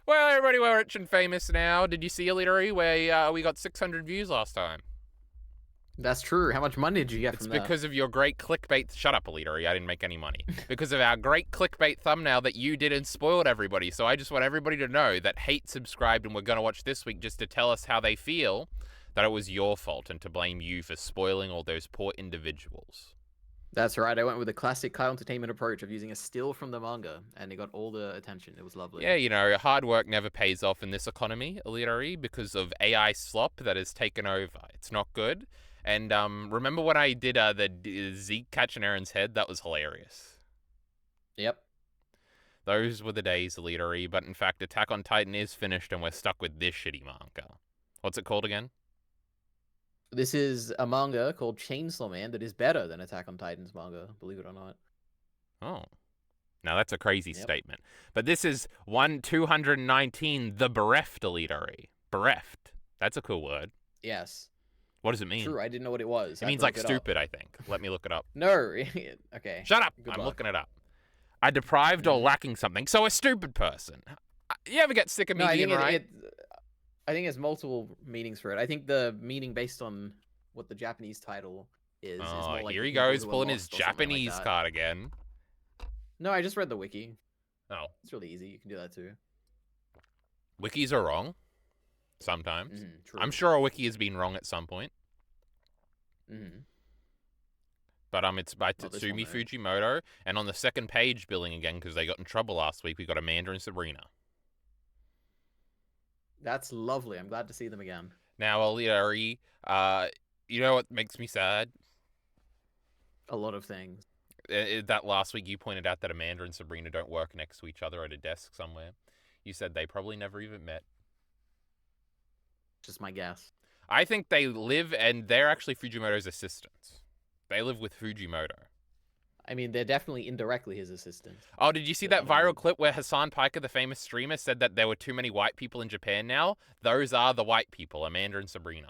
Well, everybody, we're rich and famous now. Did you see, Illiterary, where we got 600 views last time? That's true. How much money did you get It's from that? because of your great clickbait. Shut up, Illiterary. I didn't make any money. Because of our great clickbait thumbnail that you did and spoiled everybody. So I just want everybody to know that hate subscribed and we're going to watch this week just to tell us how they feel that it was your fault and to blame you for spoiling all those poor individuals. That's right. I went with a classic Kyle Entertainment approach of using a still from the manga, and it got all the attention. It was lovely. Yeah, hard work never pays off in this economy, Illiterary, because of AI slop that has taken over. It's not good. And remember when I did the Zeke catching Aaron's head? That was hilarious. Yep. Those were the days, Illiterary. But in fact, Attack on Titan is finished and we're stuck with this shitty manga. What's it called again? This is a manga called Chainsaw Man that is better than Attack on Titan's manga, believe it or not. Oh. Now that's a crazy Yep. statement. But this is 219, the bereft, Illiterary. Bereft. That's a cool word. Yes. What does it mean? True, I didn't know what it was. It means like stupid, I think. Let me look it up. No. Okay. Shut up. Good I'm luck. looking it up. A deprived or lacking something. So a stupid person. You ever get sick of me being right? I think it's multiple meanings for it. I think the meaning based on what the Japanese title is more like here he the people goes, who are pulling his lost or something like Japanese that. card again. No, I just read the wiki. Oh. It's really easy. You can do that too. Wikis are wrong. Sometimes. True. I'm sure a wiki has been wrong at some point. But it's by Tatsumi Fujimoto, and on the second page billing again because they got in trouble last week, we got Amanda and Sabrina. That's lovely. I'm glad to see them again. Now, Illiterary, you know what makes me sad? A lot of things. That last week you pointed out that Amanda and Sabrina don't work next to each other at a desk somewhere. You said they probably never even met. Just my guess. I think they live, and they're actually Fujimoto's assistants. They live with Fujimoto. I mean, they're definitely indirectly his assistants. Oh, did you see that viral clip where Hassan Piker, the famous streamer, said that there were too many white people in Japan now? Those are the white people, Amanda and Sabrina.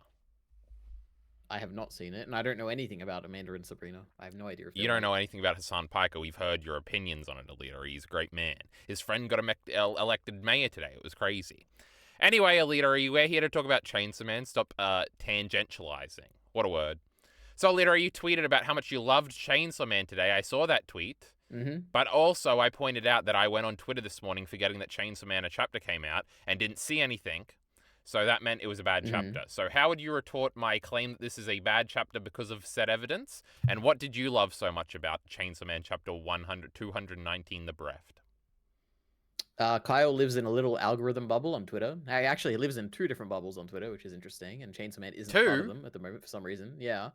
I have not seen it, and I don't know anything about Amanda and Sabrina. I have no idea. You don't know anything about Hassan Piker. We've heard your opinions on it, Alita. He's a great man. His friend got elected mayor today. It was crazy. Anyway, Alita, we're here to talk about Chainsaw Man. Stop tangentializing. What a word. So, Alita, you tweeted about how much you loved Chainsaw Man today. I saw that tweet. But also, I pointed out that I went on Twitter this morning forgetting that Chainsaw Man, a chapter came out, and didn't see anything. So that meant it was a bad chapter. So how would you retort my claim that this is a bad chapter because of said evidence? And what did you love so much about Chainsaw Man chapter 219, The Bereft? Kyle lives in a little algorithm bubble on Twitter. Actually, he lives in 2 different bubbles on Twitter, which is interesting. And Chainsaw Man isn't part of them at the moment for some reason. Yeah.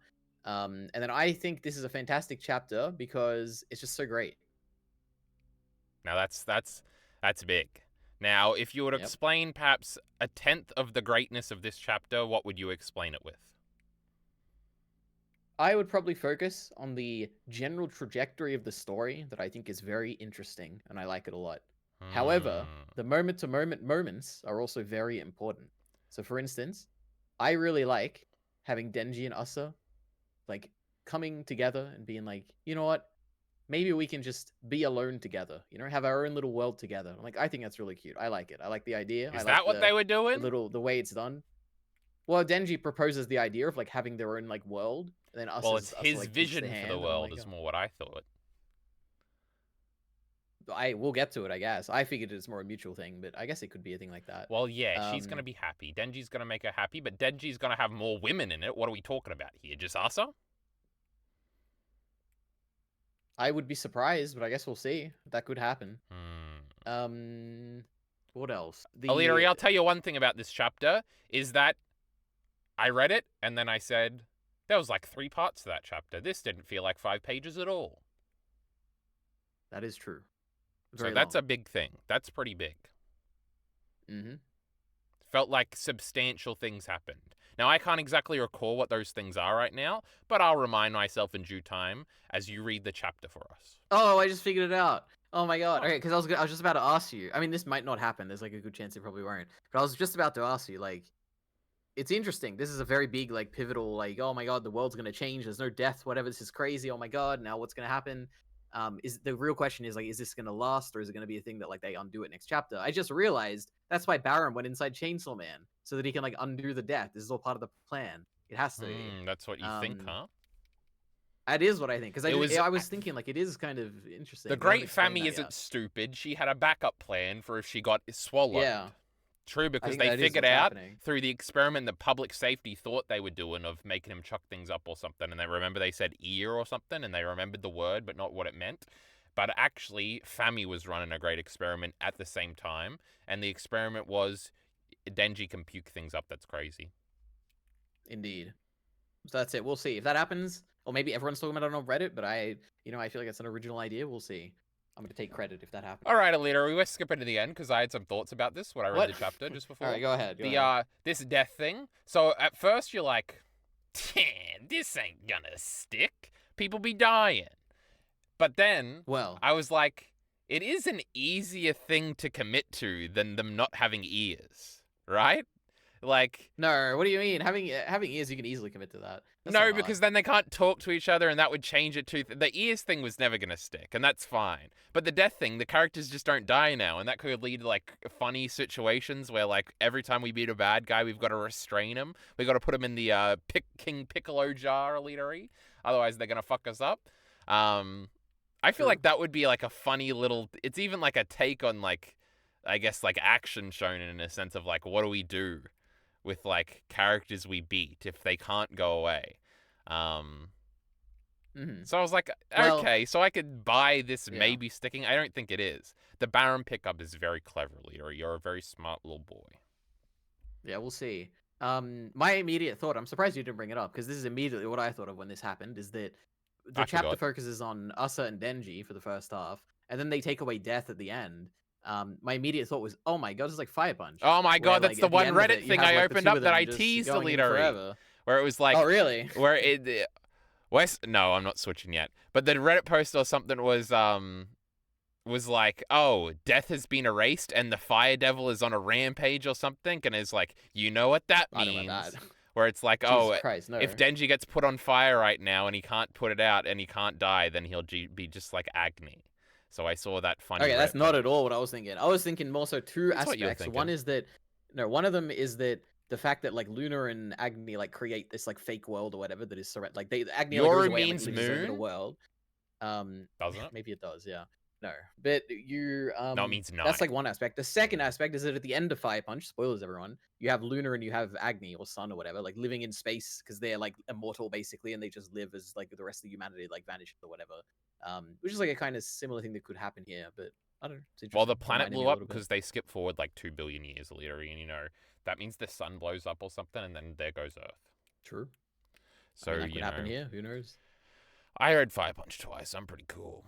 And then I think this is a fantastic chapter because it's just so great. Now that's big. Now, if you would explain perhaps a tenth of the greatness of this chapter, what would you explain it with? I would probably focus on the general trajectory of the story that I think is very interesting, and I like it a lot. However, the moment-to-moment moments are also very important. So, for instance, I really like having Denji and Asa like coming together and being like, you know what? Maybe we can just be alone together, have our own little world together. Like, I think that's really cute. I like it. I like the idea. Is that what they were doing? The way it's done. Well, Denji proposes the idea of like having their own like world. And then it's his vision for the world is more what I thought. We'll get to it, I guess. I figured it's more a mutual thing, but I guess it could be a thing like that. Well, yeah, she's gonna be happy. Denji's gonna make her happy, but Denji's gonna have more women in it. What are we talking about here? Just Asa? I would be surprised, but I guess we'll see. That could happen. What else? Alita, I'll tell you one thing about this chapter, is that I read it, and then I said, there was like 3 parts to that chapter. This didn't feel like 5 pages at all. That is true. So that's a big thing. That's pretty big. Felt like substantial things happened. Now, I can't exactly recall what those things are right now, but I'll remind myself in due time as you read the chapter for us. Oh, I just figured it out. Oh my god. Okay, because I was just about to ask you. I mean, this might not happen. There's like a good chance it probably won't. But I was just about to ask you, like, it's interesting. This is a very big, like, pivotal, like, oh my god, the world's going to change. There's no death, whatever. This is crazy. Oh my god, now what's going to happen? Is the real question is like, is this gonna last, or is it gonna be a thing that like they undo it next chapter? I just realized that's why Baron went inside Chainsaw Man so that he can like undo the death. This is all part of the plan. It has to be. That's what you think, huh? That is what I think, because It I was thinking like it is kind of interesting. The They haven't Great explained Fammy that isn't yet. stupid. She had a backup plan for if she got swallowed. Yeah, True, I because think they that is figured what's out happening. through the experiment that public safety thought they were doing of making him chuck things up or something. And they remember they said ear or something, and they remembered the word but not what it meant. But actually, Fammy was running a great experiment at the same time. And the experiment was Denji can puke things up. That's crazy. Indeed. So that's it. We'll see if that happens, or maybe everyone's talking about it on Reddit. But I feel like it's an original idea. We'll see. I'm gonna take credit if that happens. All right, Alita, we were skipping to the end because I had some thoughts about this when I read What? the chapter just before. All right, go ahead. This death thing. So at first you're like, this ain't gonna stick. People be dying. But then Well, I was like, it is an easier thing to commit to than them not having ears, right? Like, no. What do you mean? Having ears, you can easily commit to that. That's no, not because hard. then they can't talk to each other, and that would change it too. The ears thing was never gonna stick, and that's fine. But the death thing, the characters just don't die now, and that could lead to like funny situations where like every time we beat a bad guy, we've got to restrain him. We got to put him in the King Piccolo jar, elitery. Otherwise, they're gonna fuck us up. I feel True. like that would be like a funny little. It's even like a take on like, I guess like action shown in a sense of like, what do we do with like characters we beat if they can't go away? So I was like, okay, so I could buy this maybe sticking. I don't think it is. The Baron pickup is very clever, Leader. You're a very smart little boy. Yeah, we'll see. My immediate thought, I'm surprised you didn't bring it up, because this is immediately what I thought of when this happened, is that the I chapter forgot. focuses on Usa and Denji for the first half, and then they take away Death at the end. My immediate thought was, oh my god, it's like Fire Punch. Oh my god, where, that's like, the at the one end of Reddit it, you thing have, I like, the opened two up of that them I just teased the going in Leader, forever. where it was like, Oh, really? where it, no, I'm not switching yet. But the Reddit post or something was like, oh, Death has been erased and the Fire Devil is on a rampage or something, and it's like, you know what that I don't know means? about that. Where it's like, Jesus oh, Christ, no. if Denji gets put on fire right now and he can't put it out and he can't die, then he'll be just like Agni. So I saw that funny. Okay, that's Reddit not post. at all what I was thinking. I was thinking more so two That's what you were aspects. thinking. One is that, no, one of them is that the fact that like Luna and Agni like create this like fake world or whatever that is surrounded. Like Agni like, goes Yoru away and like means lives his own little moon, world. doesn't it? Maybe it does. Yeah. No, but you No, it means nine. that's like one aspect. The second aspect is that at the end of Fire Punch, spoilers everyone, you have Luna and you have Agni or Sun or whatever, like living in space because they're like immortal basically, and they just live as like the rest of humanity like vanished or whatever. Which is like a kind of similar thing that could happen here, but I don't know. It's Well, the interesting. planet Reminded me blew a up little bit. because they skipped forward like 2 billion years later, and that means the sun blows up or something, and then there goes Earth. True. So I mean, that could happen here. Who knows? I read Fire Punch twice. I'm pretty cool.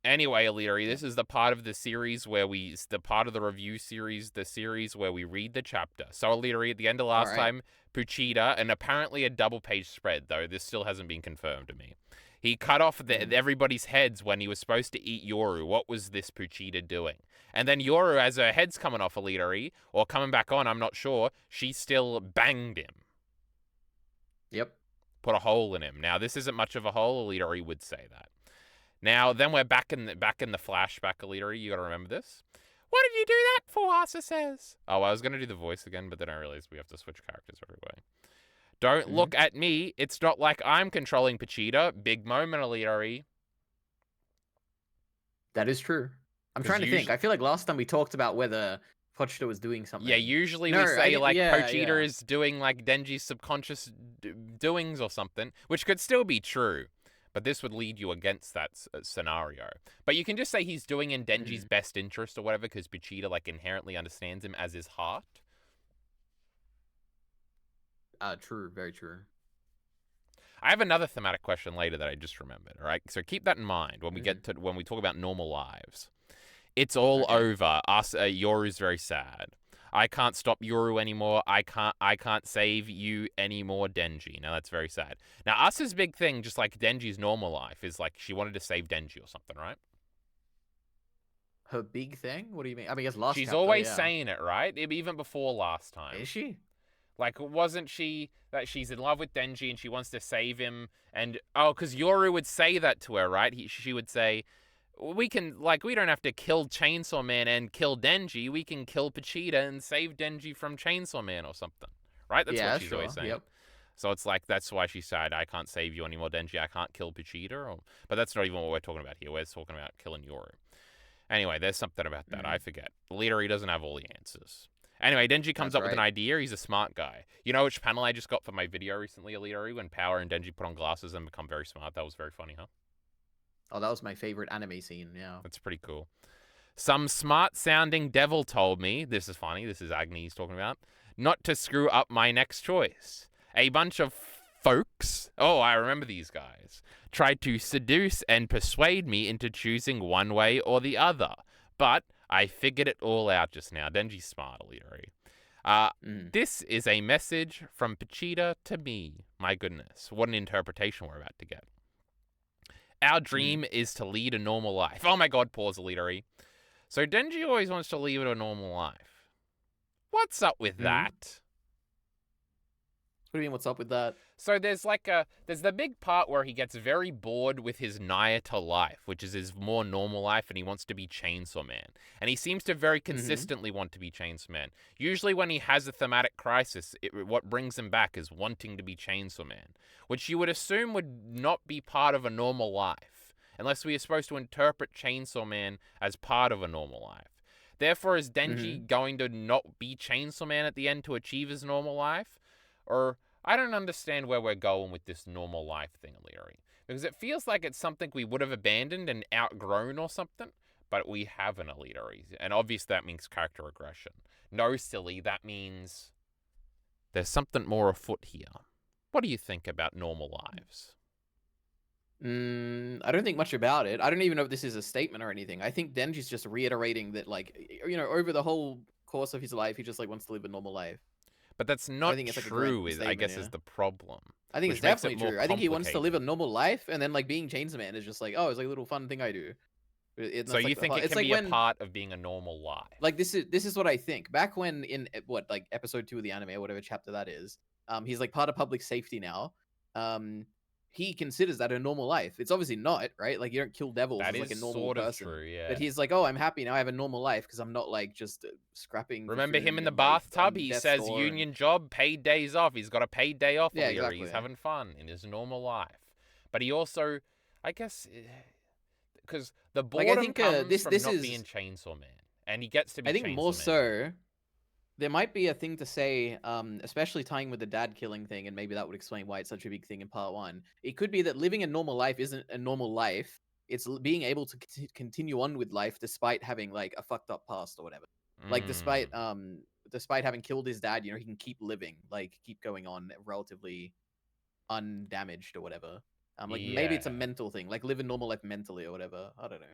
Anyway, Aliri, this is the part of the series where the part of the review series, the series where we read the chapter. So, Aliri, at the end of last time, Puchita, and apparently a double-page spread, though this still hasn't been confirmed to me. He cut off everybody's heads when he was supposed to eat Yoru. What was this Puchita doing? And then Yoru, as her head's coming off Aliri, or coming back on, I'm not sure, she still banged him. Yep. Put a hole in him. Now, this isn't much of a hole, Aliri would say that. Now, then we're back in the flashback, Alita. You got to remember this. What did you do that for? Asa says. Oh, I was going to do the voice again, but then I realized we have to switch characters every way. Don't look at me. It's not like I'm controlling Pachita. Big moment, Alita. That is true. I'm trying to think. I feel like last time we talked about whether Pochita was doing something. Yeah, usually we say Pochita is doing like Denji's subconscious doings or something, which could still be true. But this would lead you against that scenario. But you can just say he's doing in Denji's best interest or whatever, because Puchita like inherently understands him as his heart. True, very true. I have another thematic question later that I just remembered. All right, so keep that in mind when we get to when we talk about normal lives. It's all over. Yoru's very sad. I can't stop Yoru anymore. I can't save you anymore, Denji. Now that's very sad. Now Asa's big thing, just like Denji's normal life, is like she wanted to save Denji or something, right? Her big thing? What do you mean? I mean, I guess last She's chapter, always saying it, right? Even before last time. Is she? Like, wasn't she that she's in love with Denji and she wants to save him? And because Yoru would say that to her, right? She would say, we can, like, we don't have to kill Chainsaw Man and kill Denji. We can kill Vegeta and save Denji from Chainsaw Man or something, right? That's what Yeah, she's always sure. saying. Yep. So it's like that's why she said, "I can't save you anymore, Denji. I can't kill Vegeta." But that's not even what we're talking about here. We're talking about killing Yoru. Anyway, there's something about that. I forget. The leader, he doesn't have all the answers. Anyway, Denji comes That's up with an right. idea. He's a smart guy. You know which panel I just got for my video recently, Alita, when Power and Denji put on glasses and become very smart? That was very funny, huh? Oh, that was my favorite anime scene. Yeah. That's pretty cool. Some smart sounding devil told me, this is funny, this is Agnes talking about, not to screw up my next choice. A bunch of folks, oh, I remember these guys, tried to seduce and persuade me into choosing one way or the other. But I figured it all out just now. Denji's smart, Leary. This is a message from Pachita to me. My goodness, what an interpretation we're about to get. Our dream is to lead a normal life. Oh my god, pause, Leadery. So Denji always wants to lead a normal life. What's up with that? What do you mean, what's up with that? So there's the big part where he gets very bored with his Nayata life, which is his more normal life, and he wants to be Chainsaw Man. And he seems to very consistently want to be Chainsaw Man. Usually when he has a thematic crisis, what brings him back is wanting to be Chainsaw Man, which you would assume would not be part of a normal life, unless we are supposed to interpret Chainsaw Man as part of a normal life. Therefore, is Denji going to not be Chainsaw Man at the end to achieve his normal life? Or I don't understand where we're going with this normal life thing, Leary. Because it feels like it's something we would have abandoned and outgrown or something, but we haven't, Leary. And obviously that means character regression. No, silly, that means there's something more afoot here. What do you think about normal lives? I don't think much about it. I don't even know if this is a statement or anything. I think Denji's just reiterating that, like, over the whole course of his life, he just like wants to live a normal life. But that's I not think it's like a grand true, I statement, guess, yeah. is the problem. I think it's Which makes it definitely more true. I think he wants to live a complicated. normal life, and then like being Chainsaw Man is just like, oh, it's like a little fun thing I do. So you Like think it it's can like be a when part of being a normal life? like this is what I think. Back when in what like episode 2 of the anime or whatever chapter that is, he's like part of public safety now. He considers that a normal life. It's obviously not, right? Like you don't kill devils That as like is a normal sort of person. true, yeah. But he's like, oh, I'm happy now. I have a normal life because I'm not like just scrapping for Remember him in food the and like bathtub? on He death's says door and union job, paid days off. He's got a paid day off, yeah, Alira. exactly. He's having fun in his normal life. But he also, I guess, because the Like I boredom think comes from this not being is Chainsaw Man. And he gets to be I think more Chainsaw Man now. so there might be a thing to say, especially tying with the dad killing thing, and maybe that would explain why it's such a big thing in part one. It could be that living a normal life isn't a normal life. It's being able to continue on with life despite having like a fucked up past or whatever. Like despite having killed his dad, he can keep living, like keep going on relatively undamaged or whatever. Like maybe Yeah. it's a mental thing, like live a normal life mentally or whatever. I don't know.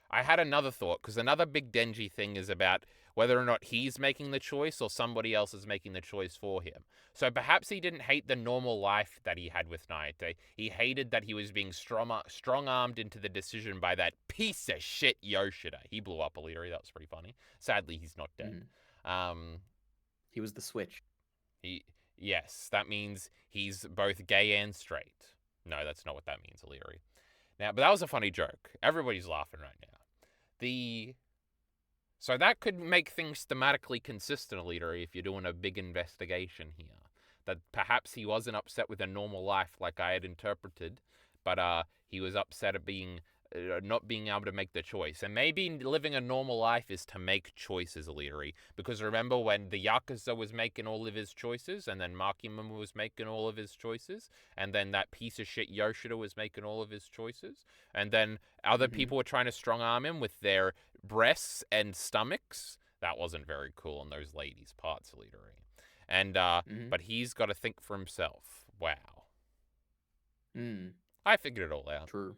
I had another thought, because another big Denji thing is about whether or not he's making the choice or somebody else is making the choice for him. So perhaps he didn't hate the normal life that he had with Naite. He hated that he was being strong-armed into the decision by that piece of shit Yoshida. He blew up Illyria. That was pretty funny. Sadly, he's not dead. He was the switch. Yes, that means he's both gay and straight. No, that's not what that means, Illyria. Now, but that was a funny joke. Everybody's laughing right now. So that could make things thematically consistent, Leader, if you're doing a big investigation here. That perhaps he wasn't upset with a normal life like I had interpreted, but he was upset at not being able to make the choice. And maybe living a normal life is to make choices, Leadery. Because remember when the Yakuza was making all of his choices, and then Makimuma was making all of his choices, and then that piece of shit Yoshida was making all of his choices, and then other people were trying to strong arm him with their breasts and stomachs. That wasn't very cool on those ladies' parts, Leadery. And but he's got to think for himself. Wow. I figured it all out. True.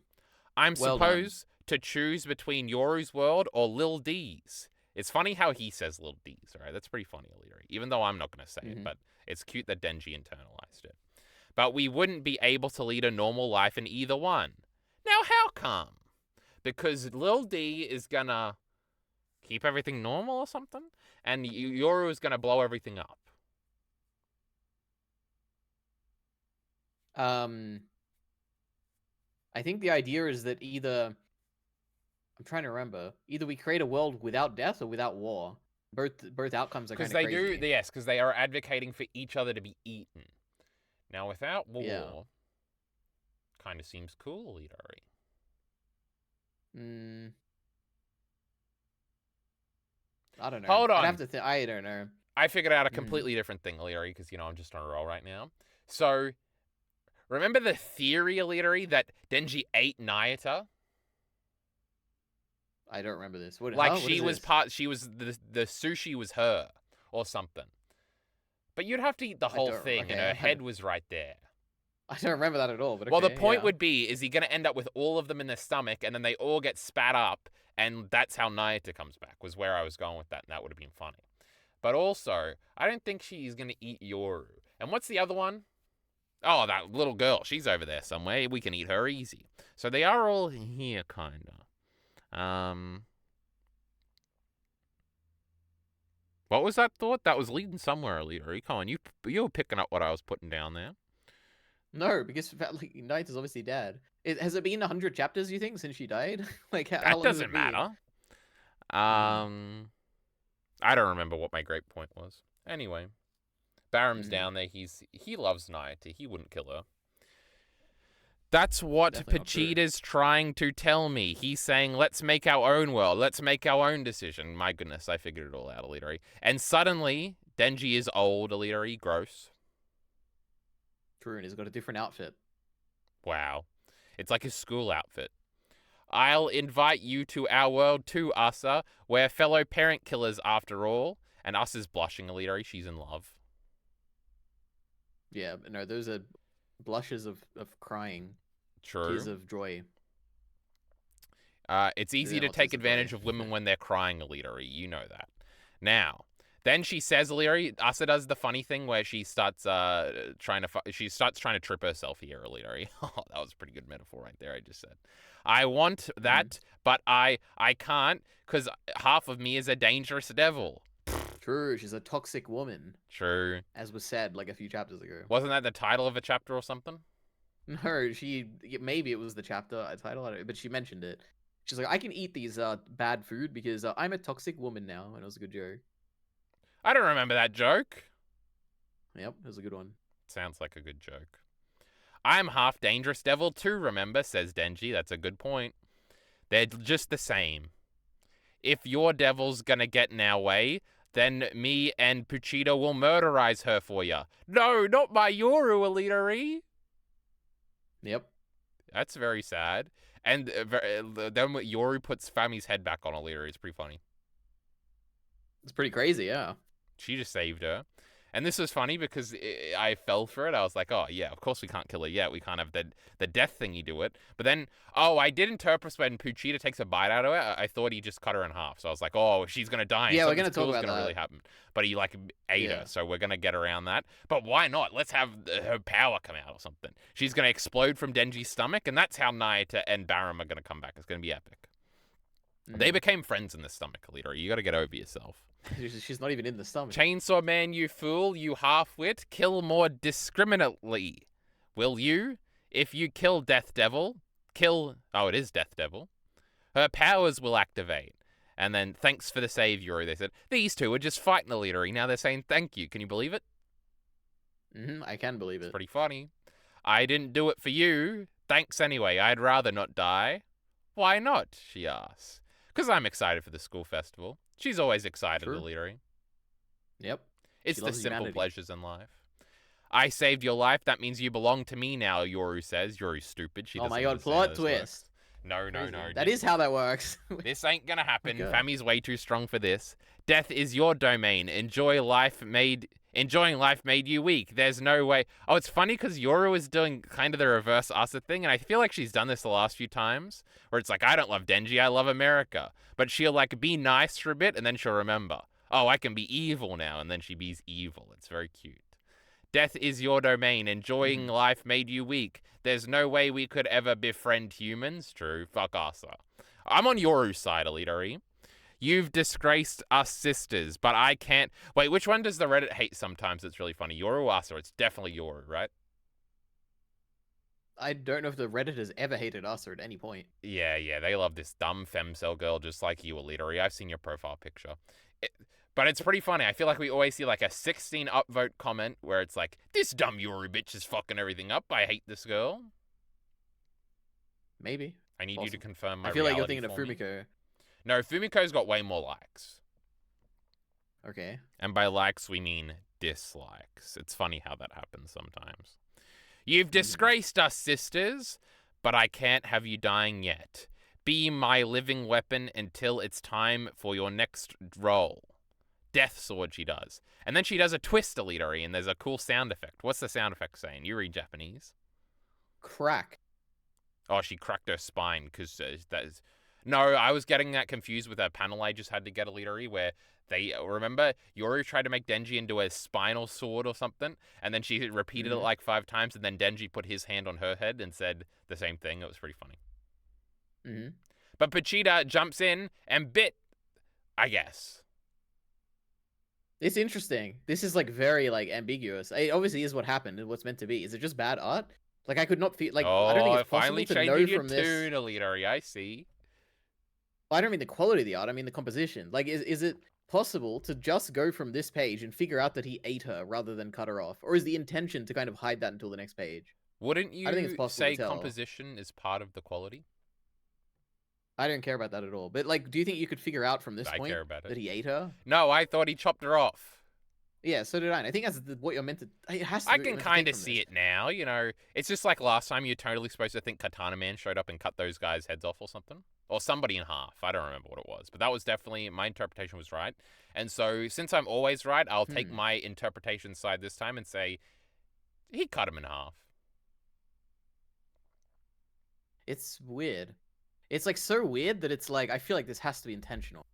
I'm supposed to choose between Yoru's world or Lil D's. It's funny how he says Lil D's, right? That's pretty funny, Illyria. Even though I'm not going to say it, but it's cute that Denji internalized it. But we wouldn't be able to lead a normal life in either one. Now, how come? Because Lil D is going to keep everything normal or something, and Yoru is going to blow everything up. I think the idea is that either I'm trying to remember. Either we create a world without death or without war. Both outcomes are Because kind of they do, crazy. yes, because they are advocating for each other to be eaten. Now, without Yeah. war, kind of seems cool, Itari. Mm, I don't know. Hold I'd on. have to think. I don't know. I figured out a completely different thing, Leary, because, I'm just on a roll right now. So, remember the theory, Leary, that Denji ate Nayata? I don't remember this. What? Like, Huh? What is this? the sushi was her, or something. But you'd have to eat the whole thing, and her head was right there. I don't remember that at all. But well, okay, the point yeah. would be, is he going to end up with all of them in their stomach, and then they all get spat up, and that's how Nayata comes back, was where I was going with that, and that would have been funny. But also, I don't think she's going to eat Yoru. And what's the other one? Oh, that little girl. She's over there somewhere. We can eat her easy. So they are all here, kind of. What was that thought? That was leading somewhere, Leader. Come on, you were picking up what I was putting down there. No, because Knight is obviously dead. Has it been 100 chapters, you think, since she died? Like, how that long doesn't matter. I don't remember what my great point was. Anyway, Baram's down there. He loves Nayata. He wouldn't kill her. That's what Pachita's trying to tell me. He's saying, let's make our own world. Let's make our own decision. My goodness, I figured it all out, Elitari. And suddenly, Denji is old, Elitari. Gross. True, and he's got a different outfit. Wow. It's like his school outfit. I'll invite you to our world too, Asa. We're fellow parent killers after all. And Asa's blushing, Elitari. She's in love. Yeah, no, those are blushes of crying. True. Tears of joy. It's easy to take advantage of women when they're crying, Elitari. You know that. Now, then she says, Elitari, Asa does the funny thing where she starts trying to trip herself here, Elitari. Oh, that was a pretty good metaphor right there, I just said. I want that, but I can't, because half of me is a dangerous devil. True, she's a toxic woman. True. As was said like a few chapters ago. Wasn't that the title of a chapter or something? No, maybe it was the chapter title, I don't know, but she mentioned it. She's like, I can eat these bad food because I'm a toxic woman now, and it was a good joke. I don't remember that joke. Yep, it was a good one. Sounds like a good joke. I'm half dangerous devil too, remember, says Denji. That's a good point. They're just the same. If your devil's gonna get in our way, then me and Puchita will murderize her for you. No, not my Yoru, Elitari. Yep. That's very sad. And then Yoru puts Fami's head back on Elitari. It's pretty funny. It's pretty crazy, yeah. She just saved her. And this was funny because I fell for it. I was like, oh, yeah, of course we can't kill her yet. We can't have the death thingy do it. But then, I did interpret when Puchita takes a bite out of it, I thought he just cut her in half. So I was like, oh, she's going to die. Yeah, we're going to talk about that. Really happen. But he, ate her. So we're going to get around that. But why not? Let's have her power come out or something. She's going to explode from Denji's stomach. And that's how Nayata and Baram are going to come back. It's going to be epic. They became friends in the stomach, Leader. You got to get over yourself. She's not even in the stomach. Chainsaw Man, you fool, you half-wit, kill more discriminately. Will you? If you kill Death Devil, oh, it is Death Devil. Her powers will activate. And then, thanks for the save, Yuri, they said. These two were just fighting the leader. Now they're saying thank you. Can you believe it? I can believe it. It's pretty funny. I didn't do it for you. Thanks anyway. I'd rather not die. Why not? She asks. Because I'm excited for the school festival. She's always excited, Elitari. Yep. It's the simple pleasures in life. I saved your life. That means you belong to me now, Yoru says. Yoru's stupid. She doesn't my god, plot twist. No. That is how that works. This ain't gonna happen. Fami's way too strong for this. Death is your domain. Enjoying life made you weak. There's no way. Oh, it's funny because Yoru is doing kind of the reverse Asa thing, and I feel like she's done this the last few times, where it's like, I don't love Denji, I love America. But she'll be nice for a bit, and then she'll remember, oh, I can be evil now, and then she be's evil. It's very cute. Death is your domain. Enjoying life made you weak. There's no way we could ever befriend humans. True. Fuck Asa. I'm on Yoru's side, Elitari. You've disgraced us sisters, but I can't... Wait, which one does the Reddit hate sometimes? It's really funny. Yoru or Asa? It's definitely Yoru, right? I don't know if the Reddit has ever hated us or at any point. Yeah, they love this dumb femcel girl just like you, Elitery. I've seen your profile picture. It, but it's pretty funny. I feel like we always see like a 16 upvote comment where it's like, this dumb Yuri bitch is fucking everything up. I hate this girl. Maybe. I need you to confirm my I feel like you're reality thinking of for me. Fumiko. No, Fumiko's got way more likes. Okay. And by likes, we mean dislikes. It's funny how that happens sometimes. You've disgraced us, sisters, but I can't have you dying yet. Be my living weapon until it's time for your next role. Death sword, she does. And then she does a twist, Elitery, and there's a cool sound effect. What's the sound effect saying? You read Japanese. Crack. Oh, she cracked her spine because that is... No, I was getting that confused with a panel I just had to get, Elitery, where they... Remember, Yori tried to make Denji into a spinal sword or something, and then she repeated it like 5 times, and then Denji put his hand on her head and said the same thing. It was pretty funny. But Pachita jumps in and bit, I guess. It's interesting. This is like very like ambiguous. It obviously is what happened and what's meant to be. Is it just bad art? Like I could not feel like I don't think it's possible to know from this. Tune, Elitery, I see. I don't mean the quality of the art. I mean the composition. Like, is it possible to just go from this page and figure out that he ate her rather than cut her off, or is the intention to kind of hide that until the next page? Wouldn't you I don't think it's possible say to tell. composition is part of the quality? I don't care about that at all. But like, do you think you could figure out from this point that he ate her? No, I thought he chopped her off. Yeah, so did I. And I think that's what you're meant to. It has to. I can kind of see it now. You know, it's just like last time. You're totally supposed to think Katana Man showed up and cut those guys' heads off or something, or somebody in half. I don't remember what it was, but that was definitely my interpretation was right. And so, since I'm always right, I'll take my interpretation side this time and say he cut him in half. It's weird. It's like so weird that it's like I feel like this has to be intentional,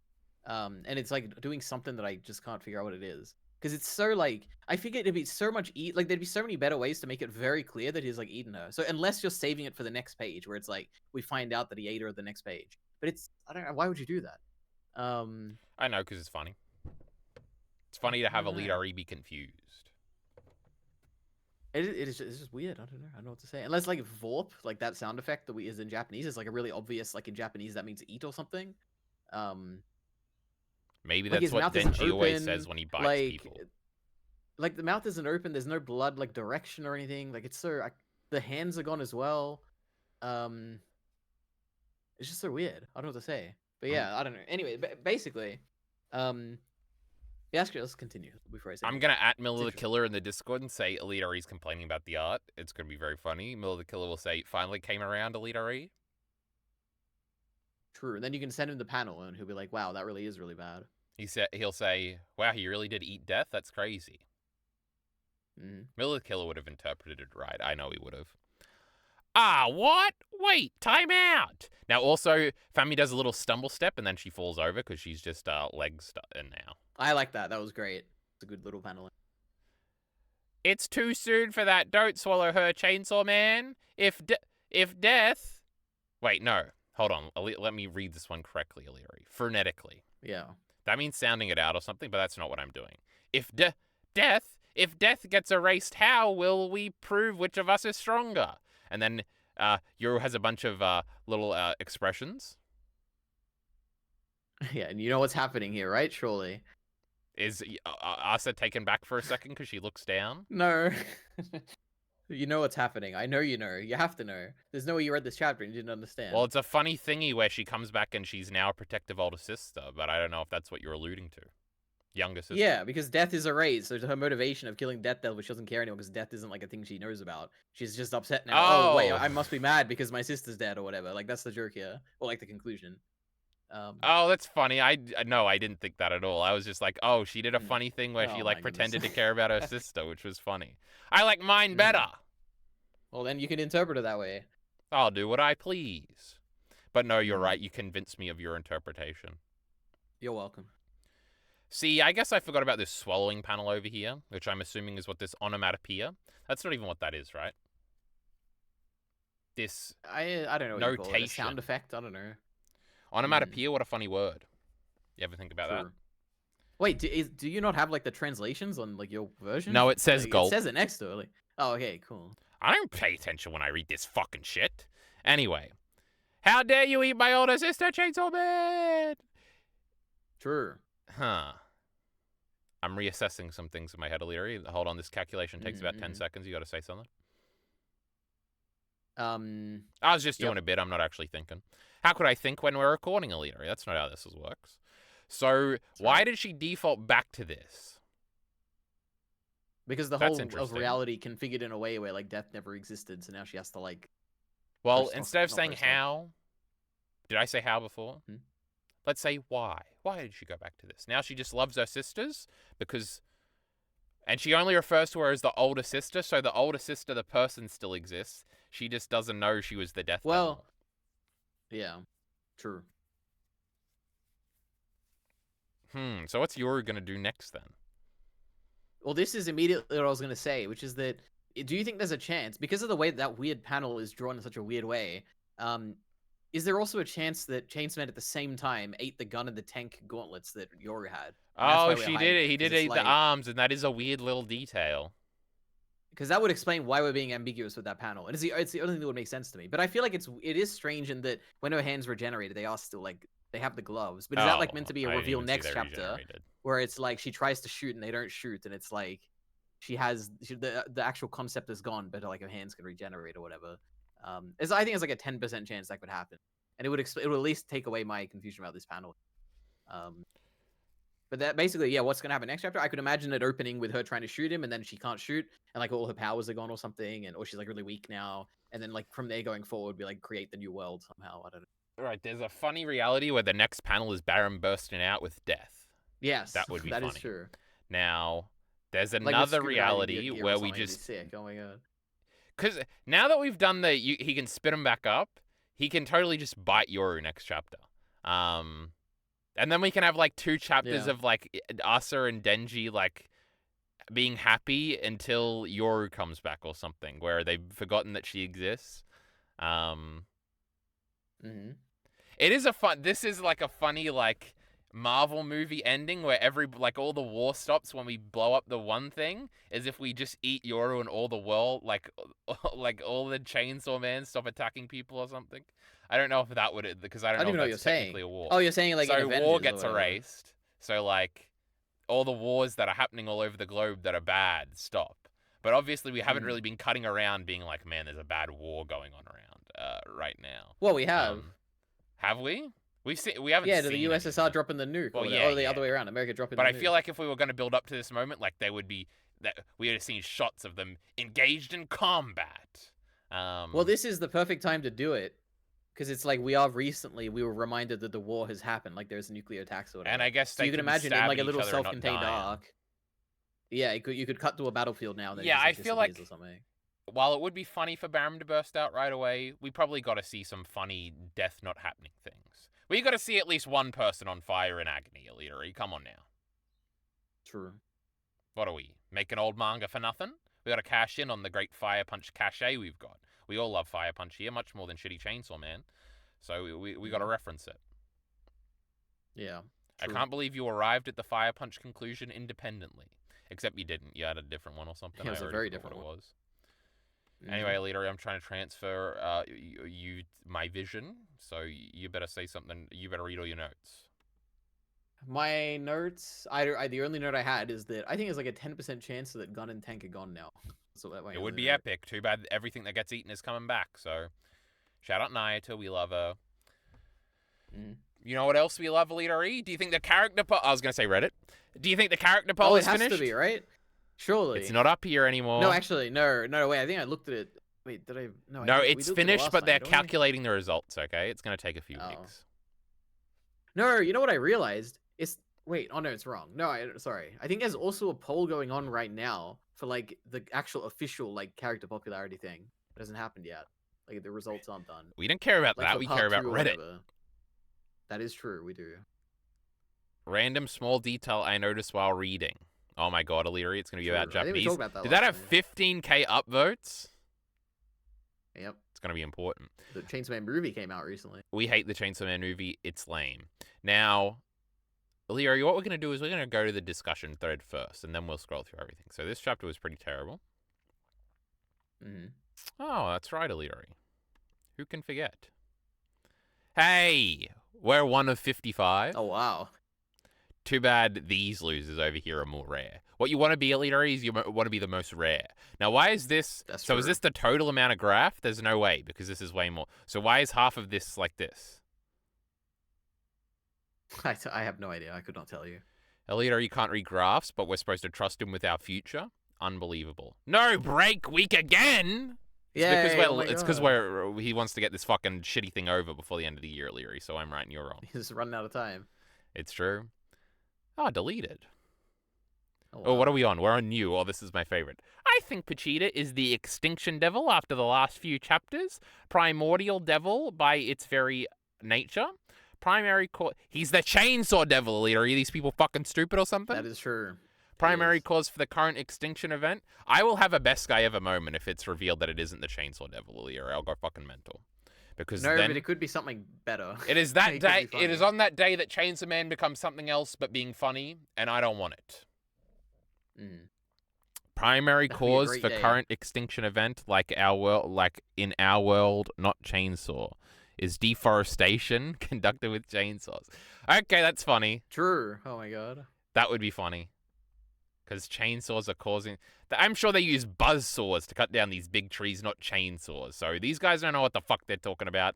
and it's like doing something that I just can't figure out what it is. Because it's so like I figured it'd be so much like there'd be so many better ways to make it very clear that he's like eating her. So unless you're saving it for the next page where it's like we find out that he ate her at the next page, but it's I don't know why would you do that. I know because it's funny. It's funny to have a lead RE be confused. It's just weird. I don't know what to say. Unless like Vorp, like that sound effect that is in Japanese is like a really obvious like in Japanese that means eat or something. Maybe that's what Denji always says when he bites people. Like the mouth isn't open. There's no blood like direction or anything. Like it's so the hands are gone as well. It's just so weird. I don't know what to say. But yeah, I don't know. Anyway, basically, yeah, let's continue before I say. I'm gonna at Miller the Killer in the Discord and say Elite Re's complaining about the art. It's gonna be very funny. Miller the Killer will say, "Finally came around, Elite Re." True, and then you can send him the panel, and he'll be like, "Wow, that really is really bad." He'll say, "Wow, he really did eat death. That's crazy." Miller the Killer would have interpreted it right. I know he would have. Ah, what? Wait, time out. Now, also, Fami does a little stumble step, and then she falls over because she's just legs in now. I like that. That was great. It's a good little panel. It's too soon for that. Don't swallow her, Chainsaw Man. If death... Wait, no. Hold on. Let me read this one correctly, Illyri. Phonetically. Yeah. That means sounding it out or something, but that's not what I'm doing. If death gets erased, how will we prove which of us is stronger? And then Yoro has a bunch of little expressions. Yeah, and you know what's happening here, right? Surely. Is Asa taken back for a second because she looks down? No. You know what's happening. I know you know. You have to know. There's no way you read this chapter and you didn't understand. Well, it's a funny thingy where she comes back and she's now a protective older sister, but I don't know if that's what you're alluding to. Younger sister. Yeah, because death is erased. So her motivation of killing Death Devil, she doesn't care anymore because death isn't like a thing she knows about. She's just upset now. Oh, wait, I must be mad because my sister's dead or whatever. Like, that's the joke here. Or like the conclusion. Oh, that's funny. No, I didn't think that at all. I was just like, oh, she did a funny thing where she like pretended to care about her sister, which was funny. I like mine better. Well, then you can interpret it that way. I'll do what I please. But no, you're right. You convinced me of your interpretation. You're welcome. See, I guess I forgot about this swallowing panel over here, which I'm assuming is what this onomatopoeia. That's not even what that is, right? This I don't know what notation. You call it. A sound effect? I don't know. Onomatopoeia, what a funny word. You ever think about that? Wait, do you not have like the translations on like your version? No, it says like, gulp. It says it next to it. Like, oh, okay, cool. I don't pay attention when I read this fucking shit. Anyway, how dare you eat my older sister, Chainsaw Man? True. Huh. I'm reassessing some things in my head, Illyri. Hold on, this calculation takes about 10 seconds. You got to say something? I was just doing a bit. I'm not actually thinking. How could I think when we're recording, Illyri? That's not how this works. So, why did she default back to this? Because the whole of reality configured in a way where, like, death never existed, so now she has to, like... Well, instead of saying how... Did I say how before? Let's say why. Why did she go back to this? Now she just loves her sisters because... And she only refers to her as the older sister, so the older sister, the person, still exists. She just doesn't know she was the death devil. Yeah. True. So what's Yoru going to do next, then? Well, this is immediately what I was going to say, which is that... Do you think there's a chance, because of the way that weird panel is drawn in such a weird way, is there also a chance that Chainsaw Man at the same time ate the gun and the tank gauntlets that Yoru had? Oh, she did it. He did eat the arms, and that is a weird little detail. Because that would explain why we're being ambiguous with that panel. And it's the only thing that would make sense to me. But I feel like it is strange in that when her hands regenerated, they are still, like, they have the gloves. But is that, like, meant to be a reveal next chapter? Where it's, like, she tries to shoot and they don't shoot, and it's, like, the actual concept is gone, but, like, her hands can regenerate or whatever. I think it's, like, a 10% chance that could happen. And it would at least take away my confusion about this panel. But that basically, yeah, what's going to happen next chapter? I could imagine it opening with her trying to shoot him, and then she can't shoot, and, like, all her powers are gone or something, or she's, like, really weak now. And then, like, from there going forward, we, like, create the new world somehow. I don't know. Right, there's a funny reality where the next panel is Baron bursting out with death. Yes, that would be funny. That is true. Now, there's another reality where we just... Sick. Oh my god. Because now that we've done he can spit him back up, he can totally just bite Yoru next chapter. And then we can have, like, 2 chapters of, like, Asa and Denji, like, being happy until Yoru comes back or something, where they've forgotten that she exists. It is this is, like, a funny, like, Marvel movie ending where all the war stops when we blow up the one thing, as if we just eat Yoru and all the world, like all the Chainsaw Man stop attacking people or something. I don't know if that would, because I don't know if that's technically a war. Oh, you're saying, like, so war gets erased. So, like, all the wars that are happening all over the globe that are bad stop. But obviously we haven't really been cutting around being like, man, there's a bad war going on around right now. Well, we have. Have we? We haven't seen the USSR anything. dropping the nuke, or the other way around, America dropping the nuke. But I feel like if we were going to build up to this moment, like, there would be, that we would have seen shots of them engaged in combat. Well, this is the perfect time to do it, because it's like we were reminded that the war has happened, like there's nuclear attacks or whatever. And I guess so you can imagine in, like, a little self-contained arc. Yeah, you could cut to a battlefield now. That I feel like or something. While it would be funny for Baron to burst out right away, we probably got to see some funny death not happening things. We got to see at least one person on fire in agony, Illyri. Come on now. True. What are we, making old manga for nothing? We got to cash in on the great Fire Punch cachet we've got. We all love Fire Punch here, much more than Shitty Chainsaw Man. So we got to reference it. Yeah. True. I can't believe you arrived at the Fire Punch conclusion independently. Except you didn't. You had a different one or something. It was a very different one. It was. Anyway, Illyri, I'm trying to transfer my vision, so you better say something. You better read all your notes. My notes, the only note I had is that I think it's like a 10% chance that Gun and Tank are gone now. So that it would be epic. Too bad everything that gets eaten is coming back. So, shout out Nayata, we love her. You know what else we love, Illyri? Do you think the character poll? I was gonna say Reddit. Do you think the character poll is finished? It has to be, right? Surely. It's not up here anymore. No, actually, no, wait, I think I looked at it. Wait, did I? No, it's finished, but they're calculating the results, okay? It's going to take a few weeks. No, you know what I realized? Wait, oh no, it's wrong. No, sorry. I think there's also a poll going on right now for, like, the actual official, like, character popularity thing. It hasn't happened yet. Like, the results aren't done. We don't care about that. We care about Reddit. That is true, we do. Random small detail I noticed while reading. Oh my god, Illyri, it's going to be about Japanese. Did that have 15k upvotes? Yep. It's going to be important. The Chainsaw Man movie came out recently. We hate the Chainsaw Man movie. It's lame. Now, Illyri, what we're going to do is we're going to go to the discussion thread first, and then we'll scroll through everything. So this chapter was pretty terrible. Oh, that's right, Illyri. Who can forget? Hey, we're one of 55. Oh wow. Too bad these losers over here are more rare. What you want to be, Elite, is you want to be the most rare. Now, why is this? That's So is true. this the total amount of graph? There's no way, because this is way more. So why is half of this like this? I have no idea. I could not tell you. Elite, you can't read graphs, but we're supposed to trust him with our future? Unbelievable. No, break week again! It's because he wants to get this fucking shitty thing over before the end of the year, Leary, so I'm right and you're wrong. He's running out of time. It's true. Oh, deleted. Oh, Oh, what are we on? We're on new. Oh, this is my favorite. I think Pachita is the extinction devil after the last few chapters. Primordial devil by its very nature. Primary cause. He's the chainsaw devil, Elite. Are these people fucking stupid or something? That is true. Primary cause for the current extinction event. I will have a best guy ever moment if it's revealed that it isn't the chainsaw devil, Elite. I'll go fucking mental. Because no, then but it could be something better. it is that day. It is on that day that Chainsaw Man becomes something else but being funny, and I don't want it. Primary cause for current extinction event, like in our world, not chainsaw, is deforestation conducted with chainsaws. Okay, that's funny. True. Oh my god. That would be funny. Because chainsaws are causing. I'm sure they use buzz saws to cut down these big trees, not chainsaws. So these guys don't know what the fuck they're talking about.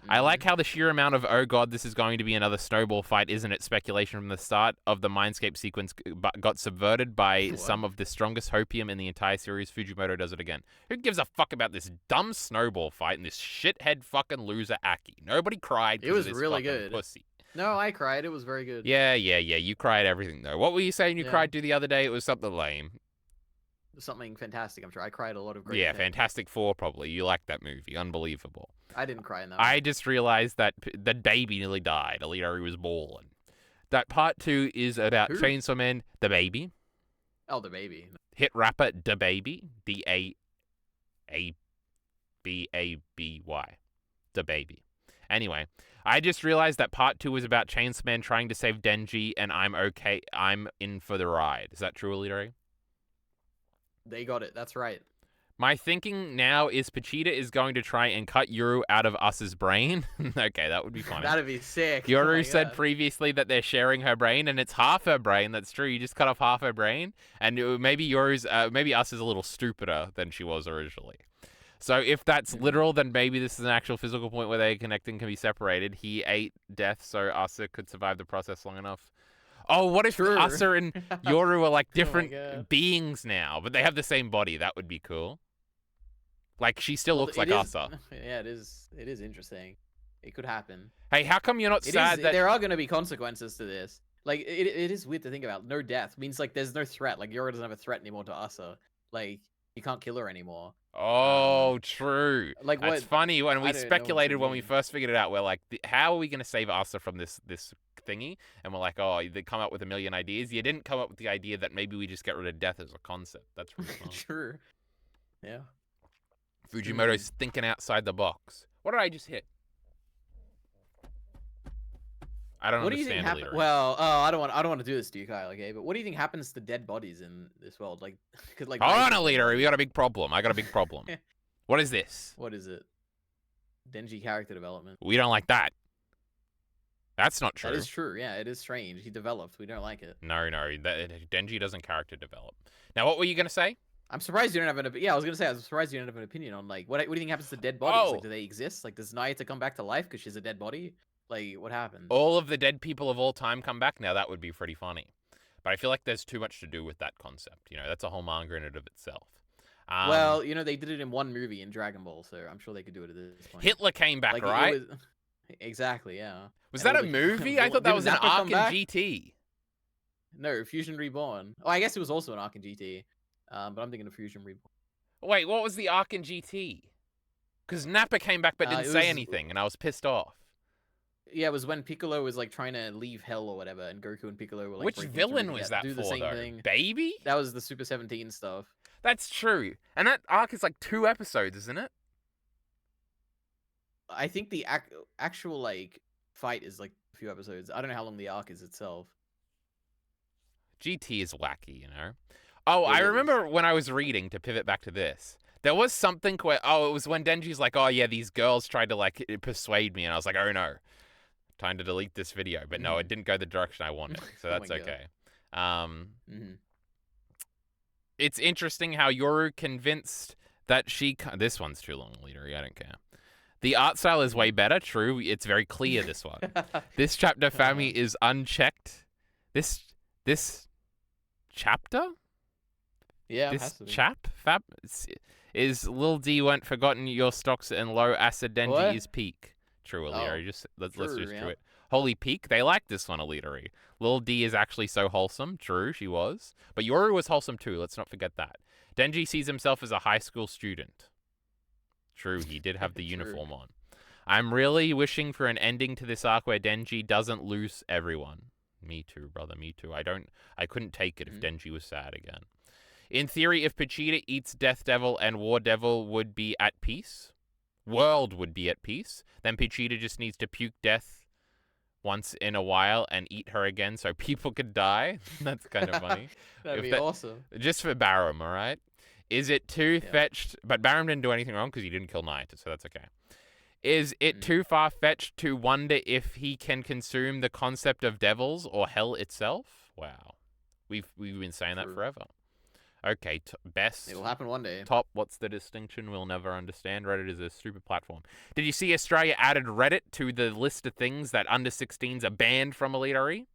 I like how the sheer amount of, oh god, this is going to be another snowball fight, isn't it? Speculation from the start of the Mindscape sequence got subverted by some of the strongest hopium in the entire series. Fujimoto does it again. Who gives a fuck about this dumb snowball fight and this shithead fucking loser Aki? Nobody cried. It was really good. Pussy. No, I cried. It was very good. Yeah. You cried everything, though. What were you saying you cried to the other day? It was something lame. Something fantastic, I'm sure. I cried a lot of great things. Fantastic Four, probably. You liked that movie. Unbelievable. I didn't cry in that I just realized that the baby nearly died. Alito was bawling. That part 2 is about Chainsaw Man, the baby. Oh, the baby. Hit rapper, the baby. D-A-A-B-A-B-Y. The baby. Anyway, I just realized that part 2 was about Chainsaw Man trying to save Denji, and I'm okay. I'm in for the ride. Is that true, Alito? They got it. That's right. My thinking now is Pachita is going to try and cut Yoru out of Us's brain. Okay, that would be funny. That'd be sick. Yoru said previously that they're sharing her brain, and it's half her brain. That's true. You just cut off half her brain, and maybe maybe Us is a little stupider than she was originally. So if that's literal, then maybe this is an actual physical point where they connect and can be separated. He ate death, so Asa could survive the process long enough. Oh, what if Asa and Yoru are like different beings now, but they have the same body? That would be cool. Like, she still looks like Asa. Yeah, it is interesting. It could happen. Hey, how come you're not sad that... There are going to be consequences to this. Like, it is weird to think about. No death means, like, there's no threat. Like, Yoru doesn't have a threat anymore to Asa. Like, you can't kill her anymore. Oh, true. Like, that's funny. When we speculated when we first figured it out, we're like, how are we going to save Asa from this thingy? And we're like, oh, they come up with a million ideas. You didn't come up with the idea that maybe we just get rid of death as a concept. That's really fun. True. Yeah. Fujimoto's thinking outside the box. What did I just hit? I don't understand. What do you think Well, I don't want to do this to you, Kyle. Okay, but what do you think happens to dead bodies in this world? Like, hold on, Alita. We got a big problem. I got a big problem. What is this? What is it? Denji character development. We don't like that. That's not true. That is true. Yeah, it is strange. He developed. We don't like it. No. Denji doesn't character develop. Now, what were you gonna say? I'm surprised you don't have I was gonna say, I'm surprised you don't have an opinion on, like, what do you think happens to dead bodies? Like, do they exist? Like, does Nayata come back to life because she's a dead body? Like, what happens? All of the dead people of all time come back? Now, that would be pretty funny. But I feel like there's too much to do with that concept. You know, that's a whole manga in and of itself. Well, you know, they did it in one movie in Dragon Ball, so I'm sure they could do it at this point. Hitler came back, like, right? Exactly, yeah. Was that a movie? I thought that was an arc in GT. No, Fusion Reborn. Oh, I guess it was also an arc in GT. But I'm thinking of Fusion Reborn. Wait, what was the arc in GT? Because Nappa came back but didn't say anything, and I was pissed off. Yeah, it was when Piccolo was, like, trying to leave Hell or whatever, and Goku and Piccolo were, like... Which villain was that for, though? Baby? That was the Super 17 stuff. That's true. And that arc is, like, 2 episodes, isn't it? I think the actual, like, fight is, like, a few episodes. I don't know how long the arc is itself. GT is wacky, you know? Oh, I remember when I was reading, to pivot back to this, There was something where, it was when Denji's like, oh yeah, these girls tried to like persuade me, and I was like, oh no, time to delete this video. But no, it didn't go the direction I wanted, so that's okay. It's interesting how you're convinced that this one's too long, leader. I don't care. The art style is way better. True, it's very clear. This one, this chapter family is unchecked. This chapter. Yeah, this fab is Lil D went forgotten your stocks and low acid Denji is peak. True, Aliri. Let's just do it. Holy peak. They like this one, Aliri. Lil D is actually so wholesome. True, she was. But Yoru was wholesome too. Let's not forget that. Denji sees himself as a high school student. True, he did have the uniform on. I'm really wishing for an ending to this arc where Denji doesn't lose everyone. Me too, brother. Me too. I couldn't take it if Denji was sad again. In theory, if Pochita eats Death Devil and War Devil would be at peace, world would be at peace, then Pochita just needs to puke death once in a while and eat her again so people could die. That's kind of funny. That'd be awesome. Just for Barum, all right? Is it too fetched? But Barum didn't do anything wrong because he didn't kill Naito, so that's okay. Is it too far-fetched to wonder if he can consume the concept of devils or hell itself? Wow. We've been saying that forever. Okay, best. It'll happen one day. Top, what's the distinction? We'll never understand. Reddit is a stupid platform. Did you see Australia added Reddit to the list of things that under 16s are banned from Elite?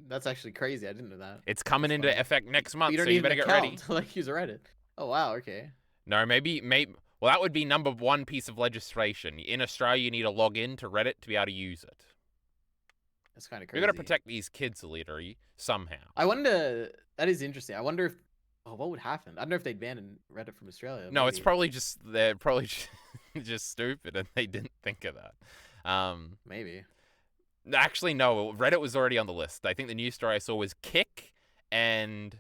That's actually crazy. I didn't know that. It's coming into effect next month, so you better get ready. To like use Reddit. Oh wow, okay. No, maybe. Well, that would be number one piece of legislation. In Australia, you need to log in to Reddit to be able to use it. That's kind of crazy. We got to protect these kids, Elite, somehow. I wonder. That is interesting. I wonder if. Oh, what would happen? I don't know if they'd ban Reddit from Australia. No, it's probably just they're probably just stupid and they didn't think of that. Maybe. Actually, no. Reddit was already on the list. I think the news story I saw was Kick, and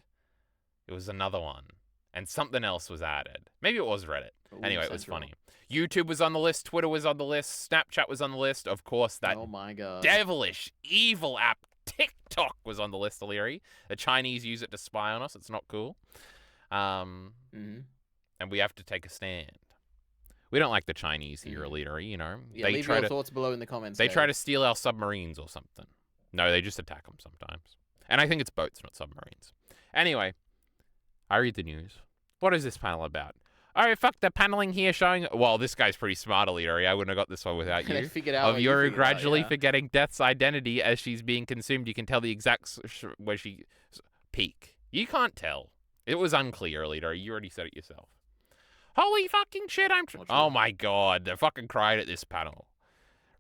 it was another one, and something else was added. Maybe it was Reddit. Anyway, it was funny. YouTube was on the list. Twitter was on the list. Snapchat was on the list. Of course, that oh my God. devilish, evil app TikTok was on the list, O'Leary. The Chinese use it to spy on us. It's not cool. And we have to take a stand. We don't like the Chinese here, O'Leary, you know. Yeah, leave your thoughts below in the comments. They try to steal our submarines or something. No, they just attack them sometimes. And I think it's boats, not submarines. Anyway, I read the news. What is this panel about? Oh, fuck, the paneling here showing... Well, this guy's pretty smart, Aliri. I wouldn't have got this one without you. Of Yoru gradually forgetting Death's identity as she's being consumed. You can tell the exact... where she... Peak. You can't tell. It was unclear, Aliri. You already said it yourself. Holy fucking shit, oh my God. They're fucking crying at this panel.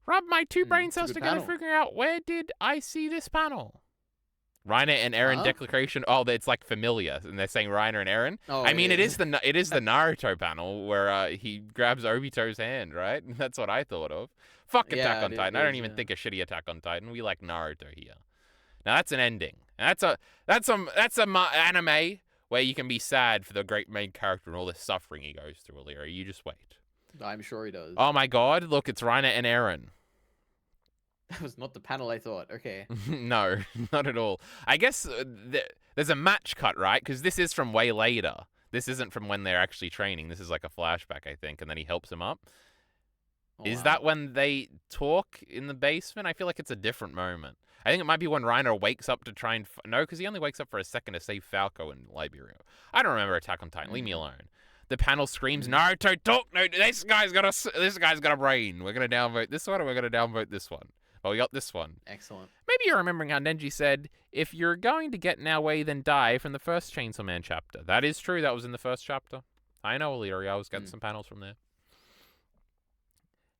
Rub my two brain cells together figuring out where did I see this panel? Reiner and Eren declaration. Oh, it's like familiar, and they're saying Reiner and Eren. Oh, I mean, it is the Naruto panel where he grabs Obito's hand, right? That's what I thought of. Fuck Attack on Titan. I don't even think a shitty Attack on Titan. We like Naruto here. Now that's an ending. And that's a anime where you can be sad for the great main character and all the suffering he goes through. Illyria, you just wait. I'm sure he does. Oh my God! Look, it's Reiner and Eren. That was not the panel I thought. Okay. No, not at all. I guess there's a match cut, right? Because this is from way later. This isn't from when they're actually training. This is like a flashback, I think, and then he helps him up. Oh, is that when they talk in the basement? I feel like it's a different moment. I think it might be when Reiner wakes up to try and... No, because he only wakes up for a second to save Falco and Liberio. I don't remember Attack on Titan. Leave me alone. The panel screams, Naruto, talk! No, this guy's got a brain. We're going to downvote this one, or we're going to downvote this one. Well, we got this one. Excellent. Maybe you're remembering how Denji said, if you're going to get in our way, then die from the first Chainsaw Man chapter. That is true. That was in the first chapter. I know, Aliri. I was getting some panels from there.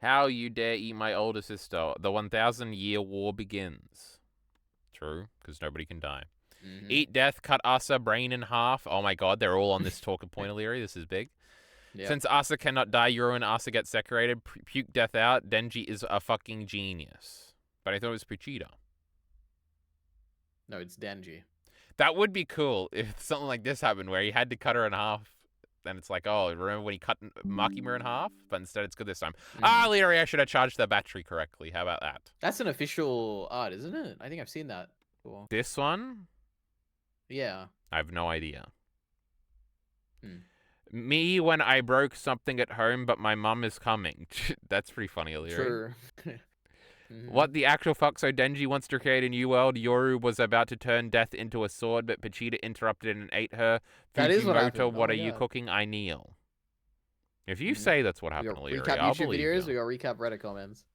How you dare eat my older sister. The 1,000-year war begins. True, because nobody can die. Eat death, cut Asa, brain in half. Oh my God, they're all on this talking point, Aliri. This is big. Yep. Since Asa cannot die, Yoro and Asa get separated. Puke death out. Denji is a fucking genius. But I thought it was Pochita. No, it's Denji. That would be cool if something like this happened where he had to cut her in half. Then it's like, oh, remember when he cut Makima in half? But instead it's good this time. Leary, I should have charged the battery correctly. How about that? That's an official art, isn't it? I think I've seen that before. This one? Yeah. I have no idea. Me when I broke something at home, but my mum is coming. That's pretty funny, Illyri. True. What the actual fuck? So Denji wants to create a new world. Yoru was about to turn death into a sword, but Vegeta interrupted and ate her. That is what happened. Fujimoto, what Oh are my you God. cooking? I kneel. If you say that's what We happened, got Illyri, recap I'll YouTube believe videos. you. We got recap Reddit comments.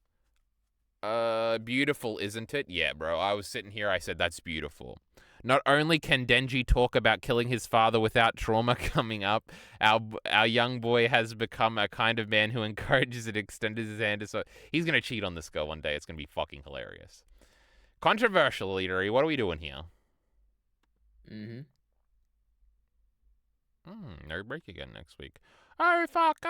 Beautiful, isn't it? Yeah, bro. I was sitting here. I said that's beautiful. Not only can Denji talk about killing his father without trauma coming up, our young boy has become a kind of man who encourages and extends his hand. So he's gonna cheat on this girl one day. It's gonna be fucking hilarious. Controversial, Leadery. What are we doing here? No break again next week. Oh fuck.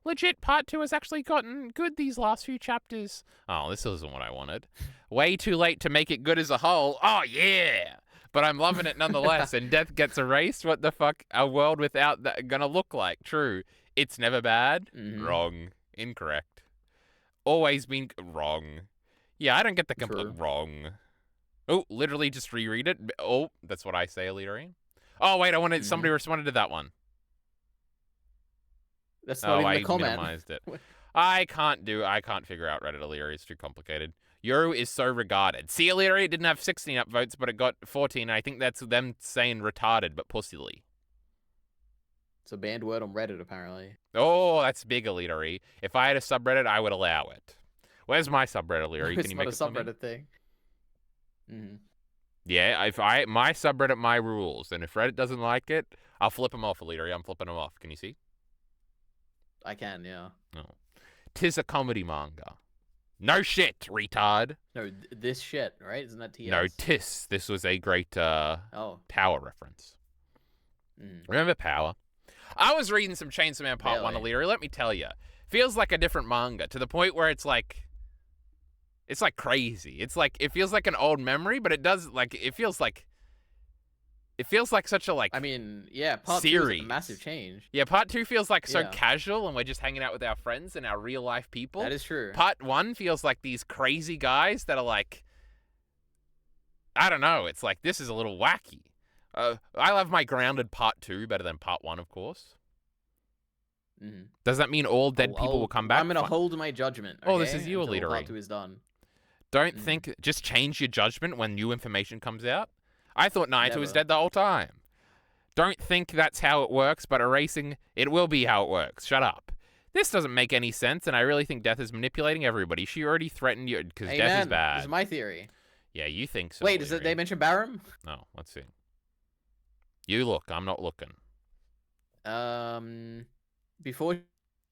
Legit, part 2 has actually gotten good these last few chapters. Oh, this isn't what I wanted. Way too late to make it good as a whole. Oh, yeah. But I'm loving it nonetheless, and death gets erased. What the fuck? A world without that gonna look like? True. It's never bad? Wrong. Incorrect. Always been wrong. Yeah, I don't get the complete wrong. Oh, literally just reread it. Oh, that's what I say, Illyri. Oh, wait, I wanted somebody responded to that one. That's not even a comment. I minimized it. I can't figure out Reddit, Illyri. It's too complicated. Yoru is so regarded. See, Illyri, it didn't have 16 upvotes, but it got 14. I think that's them saying retarded, but pussily. It's a banned word on Reddit, apparently. Oh, that's big, Illyri. If I had a subreddit, I would allow it. Where's my subreddit, Illyri? It's not a subreddit thing. Yeah, my subreddit, my rules, and if Reddit doesn't like it, I'll flip them off, Illyri. I'm flipping them off. Can you see? I can, yeah. No. Tis a comedy manga. No shit, retard. No, this shit, right? Isn't that TS? No, Tis. This was a great Power reference. Remember Power? I was reading some Chainsaw Man Part 1, Illyri. Let me tell you. Feels like a different manga to the point where it's like crazy. It's like, it feels like an old memory, but it does, like, it feels like such a, like, I mean, yeah, part series. 2 is a massive change. Yeah, part 2 feels like so casual and we're just hanging out with our friends and our real life people. That is true. Part 1 feels like these crazy guys that are like, I don't know, it's like, this is a little wacky. I love my grounded part 2 better than part 1, of course. Does that mean all dead people will come back? I'm going to hold my judgment. Okay? Oh, this is you, Illyri. Part 2 is done. Don't think, just change your judgment when new information comes out. I thought Naito was dead the whole time. Don't think that's how it works, but erasing, it will be how it works. Shut up. This doesn't make any sense, and I really think Death is manipulating everybody. She already threatened you, because Death is bad. This is my theory. Yeah, you think so. Wait, did they mention Barum? No, let's see. You look, I'm not looking. Before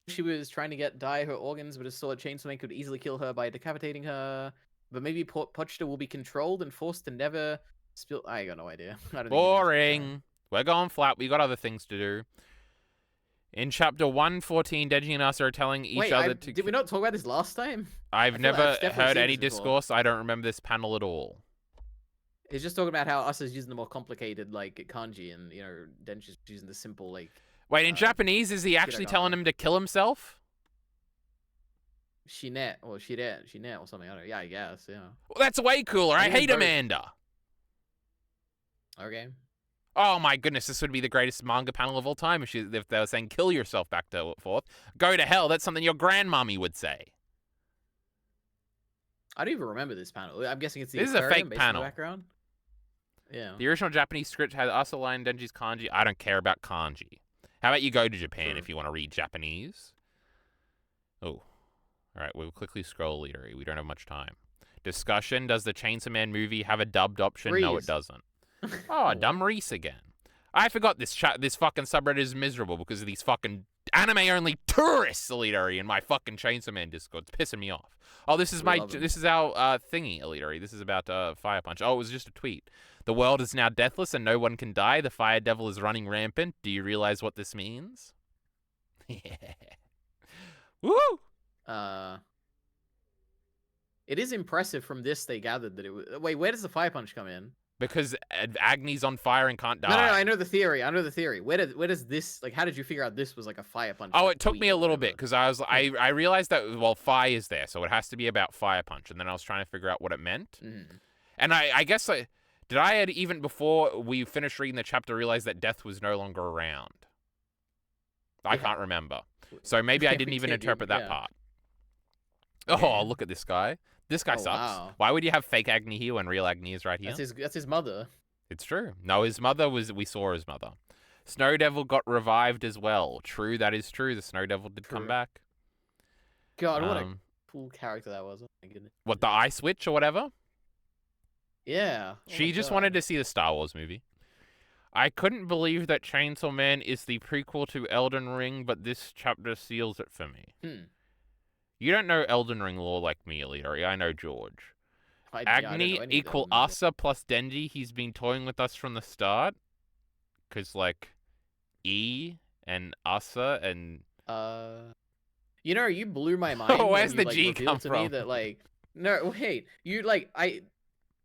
she was trying to dye her organs, but a sword Chainsaw Man could easily kill her by decapitating her. But maybe Pochta will be controlled and forced to never spill. I got no idea. Boring. We're going flat. We got other things to do. In chapter 114, Denji and us are telling each other to... Did we not talk about this last time? I've never heard any discourse. I don't remember this panel at all. He's just talking about how us is using the more complicated, like, kanji, and, you know, Denji's using the simple, like... Wait, in Japanese, is he actually telling him to kill himself? Shinet, or Shiret, or something. I don't know. Yeah, I guess, yeah. Well, that's way cooler. I hate Amanda. Okay. Oh my goodness, this would be the greatest manga panel of all time if they were saying kill yourself back to forth. Go to hell, that's something your grandmommy would say. I don't even remember this panel. I'm guessing it's the This is a fake panel. Background. Yeah. The original Japanese script had us aligned Denji's kanji. I don't care about kanji. How about you go to Japan if you want to read Japanese? Oh. Alright, we'll quickly scroll, Leadery. We don't have much time. Discussion, does the Chainsaw Man movie have a dubbed option? Reese. No, it doesn't. Oh, dumb Reese again. I forgot this fucking subreddit is miserable because of these fucking anime-only tourists, Elitery, in my fucking Chainsaw Man Discord. It's pissing me off. Oh, this is our thingy, Elitery. This is about Fire Punch. Oh, it was just a tweet. The world is now deathless and no one can die. The Fire Devil is running rampant. Do you realize what this means? Yeah. Woo! It is impressive from this they gathered that it was... Wait, where does the Fire Punch come in? Because Agni's on fire and can't die. No, I know the theory. Where does this... Like, how did you figure out this was like a Fire Punch? Oh, it took me a little bit because I realized that, well, fire is there, so it has to be about Fire Punch. And then I was trying to figure out what it meant. And I guess even before we finished reading the chapter, realize that Death was no longer around. I Yeah. can't remember. So maybe I Yeah, didn't we even did, interpret that yeah. part. Yeah. Oh, look at this guy. This guy Oh, sucks. wow. Why would you have fake Agni here when real Agni is right here? That's his mother. It's true. No, his mother was. We saw his mother. Snow Devil got revived as well. True, that is true. The Snow Devil did come True. back. God, what a cool character that was. Oh my goodness. What, the Ice Witch or whatever? Yeah. Oh She my just God. wanted to see the Star Wars movie. I couldn't believe that Chainsaw Man is the prequel to Elden Ring, but this chapter seals it for me. You don't know Elden Ring lore like me, Alita. I know George. Agni equal Asa plus Denji. He's been toying with us from the start. Because, like, E and Asa and... You know, you blew my mind. Where's when the you, like, G revealed come to from? me that, like... No, wait. You, like,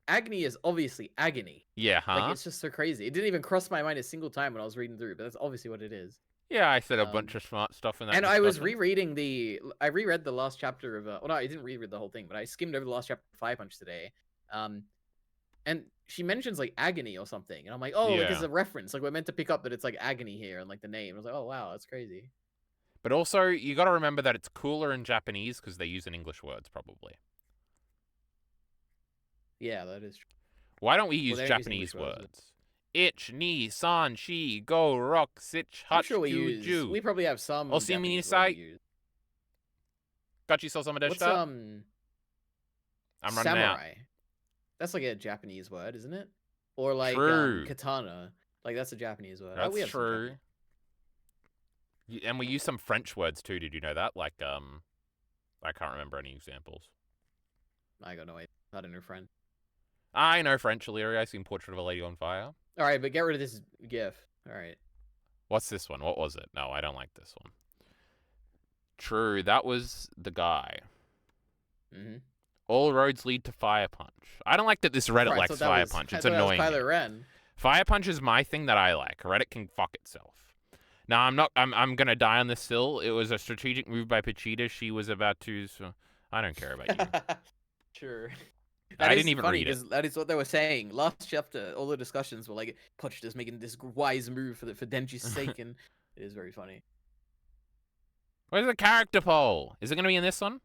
Agni is obviously agony. Yeah, huh? Like, it's just so crazy. It didn't even cross my mind a single time when I was reading through, but that's obviously what it is. Yeah, I said a bunch of smart stuff in that And discussion. I was rereading I reread the last chapter of... well, no, I didn't reread the whole thing, but I skimmed over the last chapter of Fire Punch today. And she mentions, like, agony or something. And I'm like, oh, like, there's a reference. Like, we're meant to pick up that it's, like, agony here and, like, the name. I was like, oh, wow, that's crazy. But also, you got to remember that it's cooler in Japanese because they use in English words, probably. Yeah, that is true. Why don't we use Japanese words? Ich, ni, san, shi, go, rock, sich, hach, ju. We probably have some. Osimi nisai. Gachi so sama What's deshita. I'm running samurai? out. That's like a Japanese word, isn't it? Or like katana. Like that's a Japanese word. That's true. And we use some French words too. Did you know that? Like I can't remember any examples. I got no idea. I don't know French. I know French, Illyria. I've seen Portrait of a Lady on Fire. All right, but get rid of this GIF. All right. What's this one? What was it? No, I don't like this one. True, that was the guy. All roads lead to Fire Punch. I don't like that this Reddit likes Fire Punch. It's annoying. Kylo Ren. Fire Punch is my thing that I like. Reddit can fuck itself. Now, I'm gonna die on this hill. It was a strategic move by Pachita. She was about to... So I don't care about you. Sure. I didn't even read it. That is what they were saying. Last chapter, all the discussions were like, Pachita's making this wise move for Denji's sake, and it is very funny. Where's the character poll? Is it going to be in this one?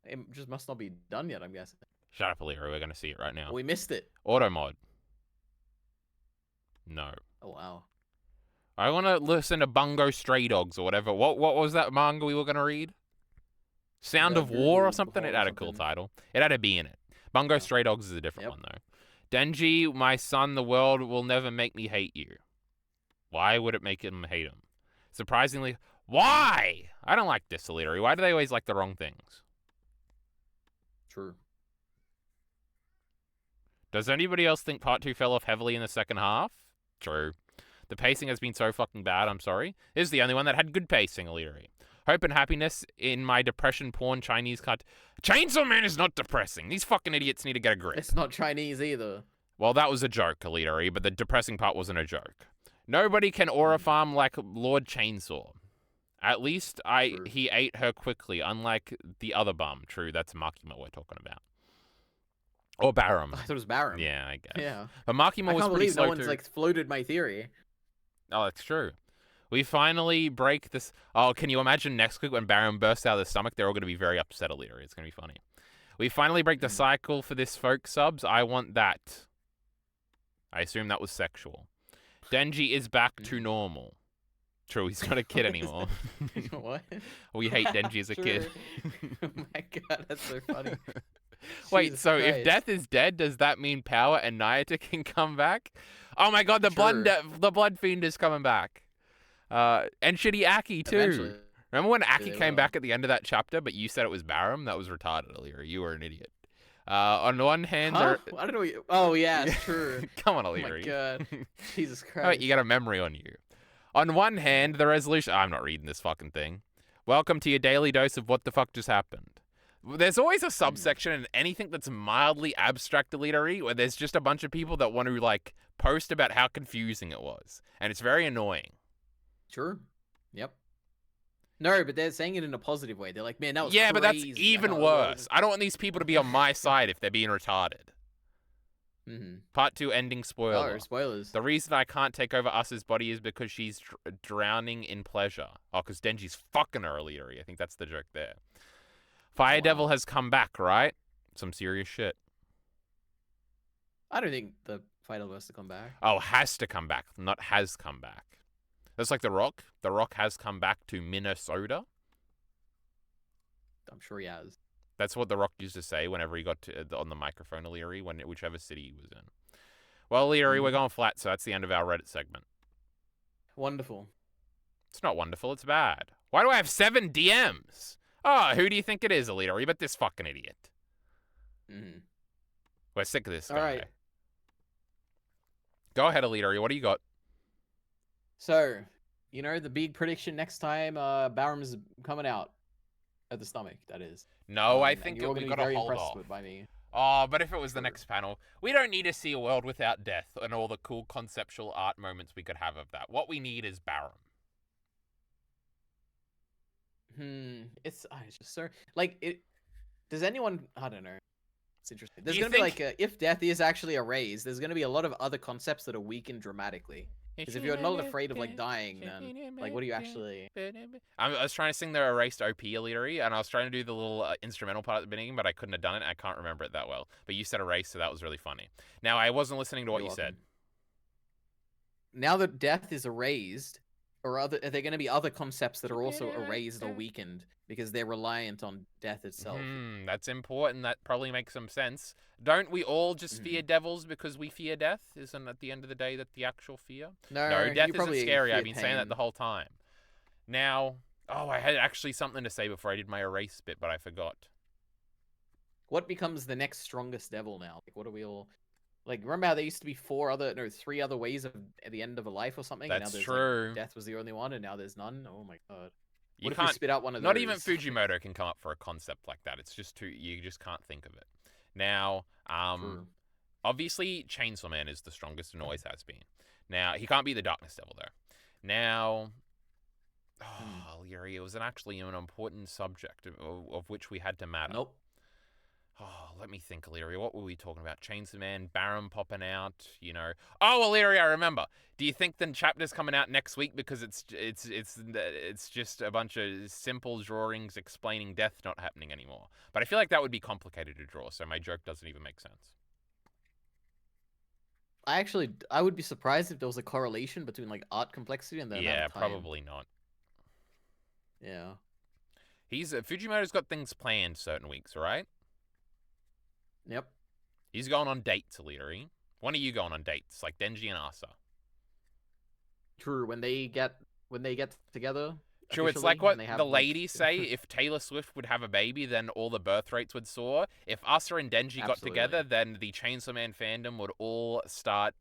It just must not be done yet, I'm guessing. Shut up, Alira. We're going to see it right now. We missed it. Auto mod. No. Oh, wow. I want to listen to Bungo Stray Dogs or whatever. What was that manga we were going to read? Sound of War or something? It had a cool title. It had a B in it. Bungo Stray Dogs is a different one, though. Denji, my son, the world will never make me hate you. Why would it make him hate him? Surprisingly, why? I don't like this, Alita. Why do they always like the wrong things? True. Does anybody else think Part 2 fell off heavily in the second half? True. The pacing has been so fucking bad, I'm sorry. This is the only one that had good pacing, Alita. Hope and happiness in my depression porn Chinese cut. Chainsaw Man is not depressing. These fucking idiots need to get a grip. It's not Chinese either. Well, that was a joke, Alita, but the depressing part wasn't a joke. Nobody can aura farm like Lord Chainsaw. At least he ate her quickly, unlike the other bum. True, that's Makima we're talking about. Or Barum. I thought it was Barum. Yeah, I guess. Yeah. But Makima was pretty slow no one's like floated my theory. Oh, that's true. We finally break this. Oh, can you imagine next week when Baron bursts out of the stomach? They're all going to be very upset, Alira. It's going to be funny. We finally break the cycle for this folk subs. I want that. I assume that was sexual. Denji is back to normal. True, he's not a kid anymore. What? We hate Denji as a kid. Oh my god, that's so funny. Wait, Jesus so Christ. if Death is dead, does that mean Power and Nayata can come back? Oh my god, the Blood Fiend is coming back. And Shitty Aki too. Eventually. Remember when Aki came will. back at the end of that chapter, but you said it was Barum? That was retarded earlier. You were an idiot. On one hand, I don't know. Oh yeah, it's true. Come on, Oh O'Leary. my god, Jesus Christ. Oh, wait, you got a memory on you. On one hand, the resolution. I'm not reading this fucking thing. Welcome to your daily dose of what the fuck just happened. There's always a subsection in anything that's mildly abstract elitery where there's just a bunch of people that want to like post about how confusing it was, and it's very annoying. Sure. Yep. No, but they're saying it in a positive way. They're like, man, that was Yeah, crazy. but that's even worse. I don't want these people to be on my side if they're being retarded. Mm-hmm. Part 2 ending spoiler. Oh, spoilers. The reason I can't take over Asa's body is because she's drowning in pleasure. Oh, because Denji's fucking her earlier. I think that's the joke there. Fire Wow. Devil has come back, right? Some serious shit. I don't think the Fire Devil has to come back. Oh, has to come back, not has come back. That's like The Rock. The Rock has come back to Minnesota. I'm sure he has. That's what The Rock used to say whenever he got on the microphone, O'Leary, whichever city he was in. Well, O'Leary, we're going flat, so that's the end of our Reddit segment. Wonderful. It's not wonderful, it's bad. Why do I have 7 DMs? Oh, who do you think it is, O'Leary? But this fucking idiot. Mm-hmm. We're sick of this guy. All right. Go ahead, O'Leary. What do you got? So, the big prediction next time, Barham's coming out at the stomach, that is. No, I think you're all we going got to be to very hold impressed off. by me. Oh, but if it was the next panel, we don't need to see a world without death and all the cool conceptual art moments we could have of that. What we need is Barham. It's just so it. Does anyone? I don't know. It's interesting. There's you gonna be like if death is actually erased, there's gonna be a lot of other concepts that are weakened dramatically. Because if you're not afraid of dying, then what do you actually? I was trying to sing the erased OP O'Leary, and I was trying to do the little instrumental part at the beginning, but I couldn't have done it. I can't remember it that well. But you said erased, so that was really funny. Now I wasn't listening to what you said. Now that death is erased, are there going to be other concepts that are also erased or weakened because they're reliant on death itself? That's important. That probably makes some sense. Don't we all just fear devils because we fear death? Isn't at the end of the day that the actual fear? No, death isn't scary. I've been pain. saying that the whole time. Now, I had actually something to say before I did my erase bit, but I forgot. What becomes the next strongest devil now? What are we all... remember how there used to be 3 other ways of at the end of a life or something? That's and now true. Death was the only one, and now there's none? Oh my god. You what can't if we spit out one of those? Not even Fujimoto can come up for a concept like that. It's just too... You just can't think of it. Now, obviously, Chainsaw Man is the strongest and always has been. Now, he can't be the Darkness Devil, though. Now... Leary, it was actually an important subject of which we had to matter. Nope. Oh, let me think, Leary. What were we talking about? Chainsaw Man, Barham popping out, Oh, Leary, I remember. Do you think the chapter's coming out next week because it's just a bunch of simple drawings explaining death not happening anymore? But I feel like that would be complicated to draw, so my joke doesn't even make sense. I would be surprised if there was a correlation between art complexity and the amount of time. Probably not. Yeah. Fujimoto's got things planned certain weeks, right? Yep. He's going on dates, Leary. When are you going on dates? Like Denji and Asa. True. When they get together. True. It's like what the ladies say. If Taylor Swift would have a baby, then all the birth rates would soar. If Asa and Denji got together, then the Chainsaw Man fandom would all start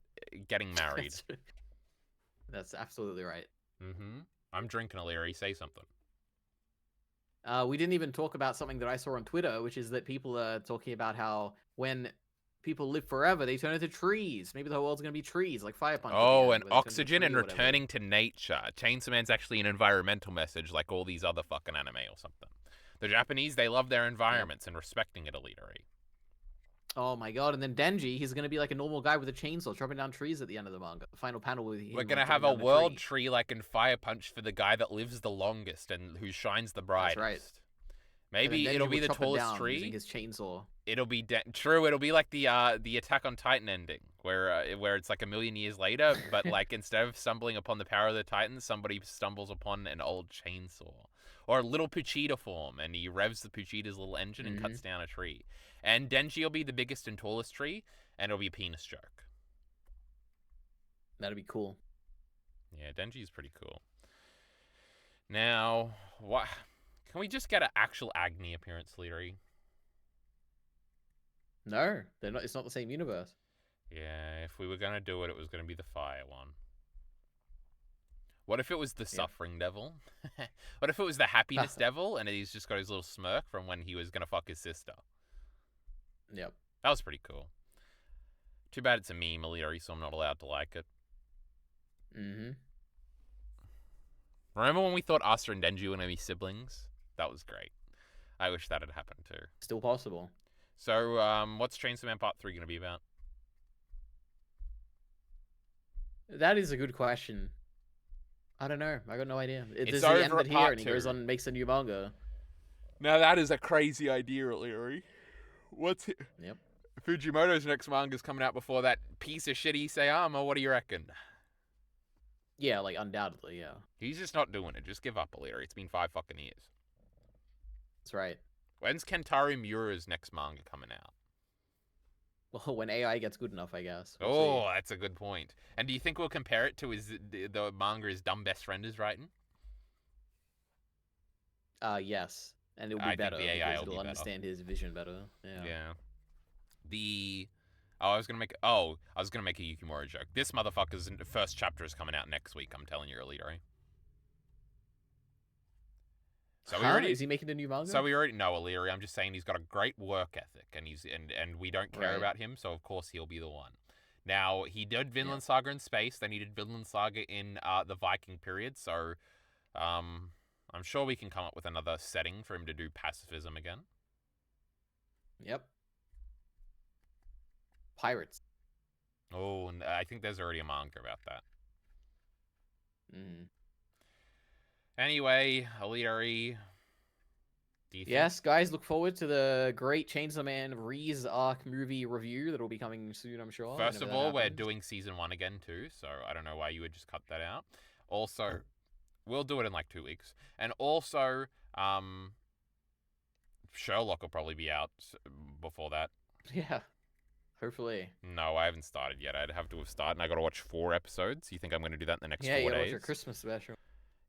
getting married. That's absolutely right. I'm drinking, Leary. Say something. We didn't even talk about something that I saw on Twitter, which is that people are talking about how when people live forever, they turn into trees. Maybe the whole world's going to be trees, like Fire Punch. Oh, and oxygen and returning to nature. Chainsaw Man's actually an environmental message like all these other fucking anime or something. The Japanese, they love their environments and respecting it, Leary. Oh my god, and then Denji, he's going to be like a normal guy with a chainsaw chopping down trees at the end of the manga. The final panel with him. We're going to have a world tree like in Fire Punch for the guy that lives the longest and who shines the brightest. That's right. Maybe it'll be the tallest tree. Using his chainsaw. It'll be true. It'll be like the Attack on Titan ending, where it's like 1,000,000 years later, but like instead of stumbling upon the power of the Titans, somebody stumbles upon an old chainsaw, or a little Puchita form, and he revs the Puchita's little engine and cuts down a tree. And Denji will be the biggest and tallest tree, and it'll be a penis joke. That'd be cool. Yeah, Denji's pretty cool. Now, what? Can we just get an actual Agni appearance, Leary? No, they're not. It's not the same universe. Yeah, if we were gonna do it, it was gonna be the fire one. What if it was the suffering devil? What if it was the happiness devil, and he's just got his little smirk from when he was gonna fuck his sister? Yep. That was pretty cool. Too bad it's a meme, Leary, so I'm not allowed to like it. Remember when we thought Asa and Denji were gonna be siblings? That was great. I wish that had happened too. Still possible. So, what's Chainsaw Man Part 3 gonna be about? That is a good question. I don't know. I got no idea. It's Does he end over it at here part and he goes 2. on and makes a new manga? Now that is a crazy idea, Leary. What's it? Yep. Fujimoto's next manga's coming out before that piece of shit Isayama. What do you reckon? Yeah, like undoubtedly, yeah. He's just not doing it. Just give up, Leary. It's been 5 fucking years. That's right. When's Kentaro Miura's next manga coming out? Well, when AI gets good enough, I guess. We'll see. That's a good point. And do you think we'll compare it to the manga his dumb best friend is writing? Yes. And it'll be better think the AI because will it'll be understand his vision better. Yeah. I was gonna make a Yukimura joke. This motherfucker's first chapter is coming out next week. I'm telling you, Leary. So is he making a new manga? So we already know O'Leary. I'm just saying he's got a great work ethic, and we don't care about him, so of course he'll be the one. Now he did Vinland Saga in space, then he did Vinland Saga in the Viking period. So, I'm sure we can come up with another setting for him to do pacifism again. Yep. Pirates. Oh, and I think there's already a manga about that. Anyway, O'Leary, yes, guys, look forward to the great Chainsaw Man Reese arc movie review that will be coming soon, I'm sure. First of all, we're doing season 1 again too, so I don't know why you would just cut that out. Also, we'll do it in like 2 weeks. And also, Sherlock will probably be out before that. Yeah, hopefully. No, I haven't started yet. I'd have to have started, and I got to watch 4 episodes. You think I'm going to do that in the next 4 days? Yeah, you got to watch your Christmas special.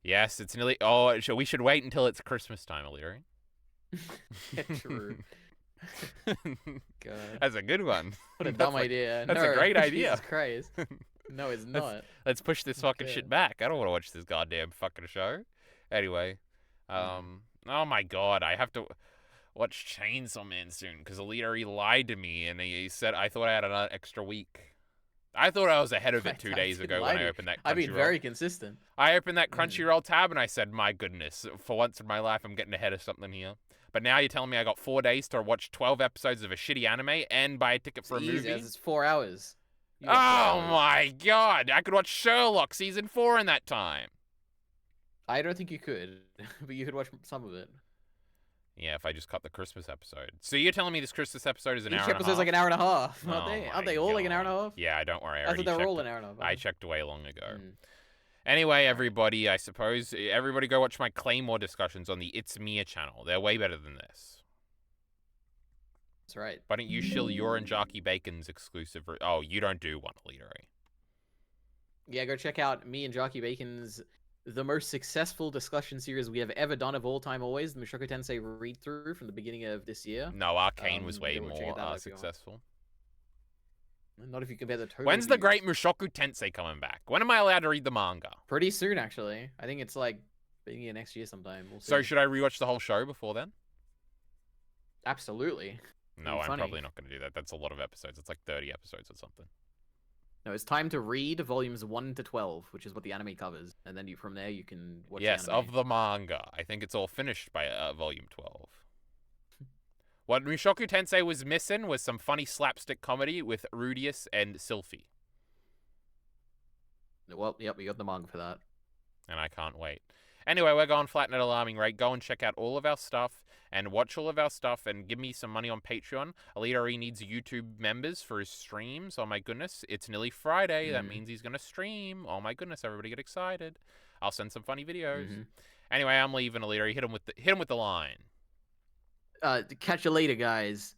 Yes, it's nearly... Oh, we should wait until it's Christmas time, O'Leary. True. God. That's a good one. What a dumb idea. That's a great idea. Jesus Christ. No, it's not. Let's push this fucking shit back. I don't want to watch this goddamn fucking show. Anyway, oh my god, I have to watch Chainsaw Man soon because O'Leary lied to me and he said I thought I had an extra week. I thought I was ahead of it 2 days ago when I opened that Crunchyroll. I've been very consistent. I opened that Crunchyroll tab and I said, my goodness, for once in my life, I'm getting ahead of something here. But now you're telling me I got 4 days to watch 12 episodes of a shitty anime and buy a ticket for a movie? It's 4 hours. Oh my god, I could watch Sherlock season 4 in that time. I don't think you could, but you could watch some of it. Yeah, if I just cut the Christmas episode. So you're telling me this Christmas episode is an hour and a half? Each episode's like an hour and a half, aren't they? Aren't they all like an hour and a half? Yeah, don't worry. I thought they were all an hour and a half. I checked way long ago. Anyway, everybody, I suppose everybody go watch my Claymore discussions on the It's Mia channel. They're way better than this. That's right. Why don't you shill your and Jockey Bacon's exclusive... Oh, you don't do one, Leadery. Yeah, go check out me and Jockey Bacon's the most successful discussion series we have ever done of all time always, the Mushoku Tensei read-through from the beginning of this year. No, Arcane was way more successful. Not if you compare the total. When's the great Mushoku Tensei coming back? When am I allowed to read the manga? Pretty soon, actually. I think it's like beginning of next year sometime. We'll see. So should I rewatch the whole show before then? Absolutely. No, I'm probably not going to do that. That's a lot of episodes. It's like 30 episodes or something. No, it's time to read volumes 1 to 12, which is what the anime covers, and then from there you can watch. Yes, the anime. of the manga. I think it's all finished by volume 12. What Mushoku Tensei was missing was some funny slapstick comedy with Rudius and Sylphie. Well, yep, we got the manga for that. And I can't wait. Anyway, we're going flat at an alarming rate. Go and check out all of our stuff and watch all of our stuff and give me some money on Patreon. Alita needs YouTube members for his streams. Oh my goodness, it's nearly Friday. That means he's going to stream. Oh my goodness, everybody get excited. I'll send some funny videos. Anyway, I'm leaving, Alita. Hit him with the line. Catch you later, guys.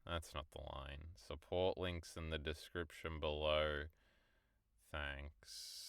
That's not the line. Support links in the description below. Thanks.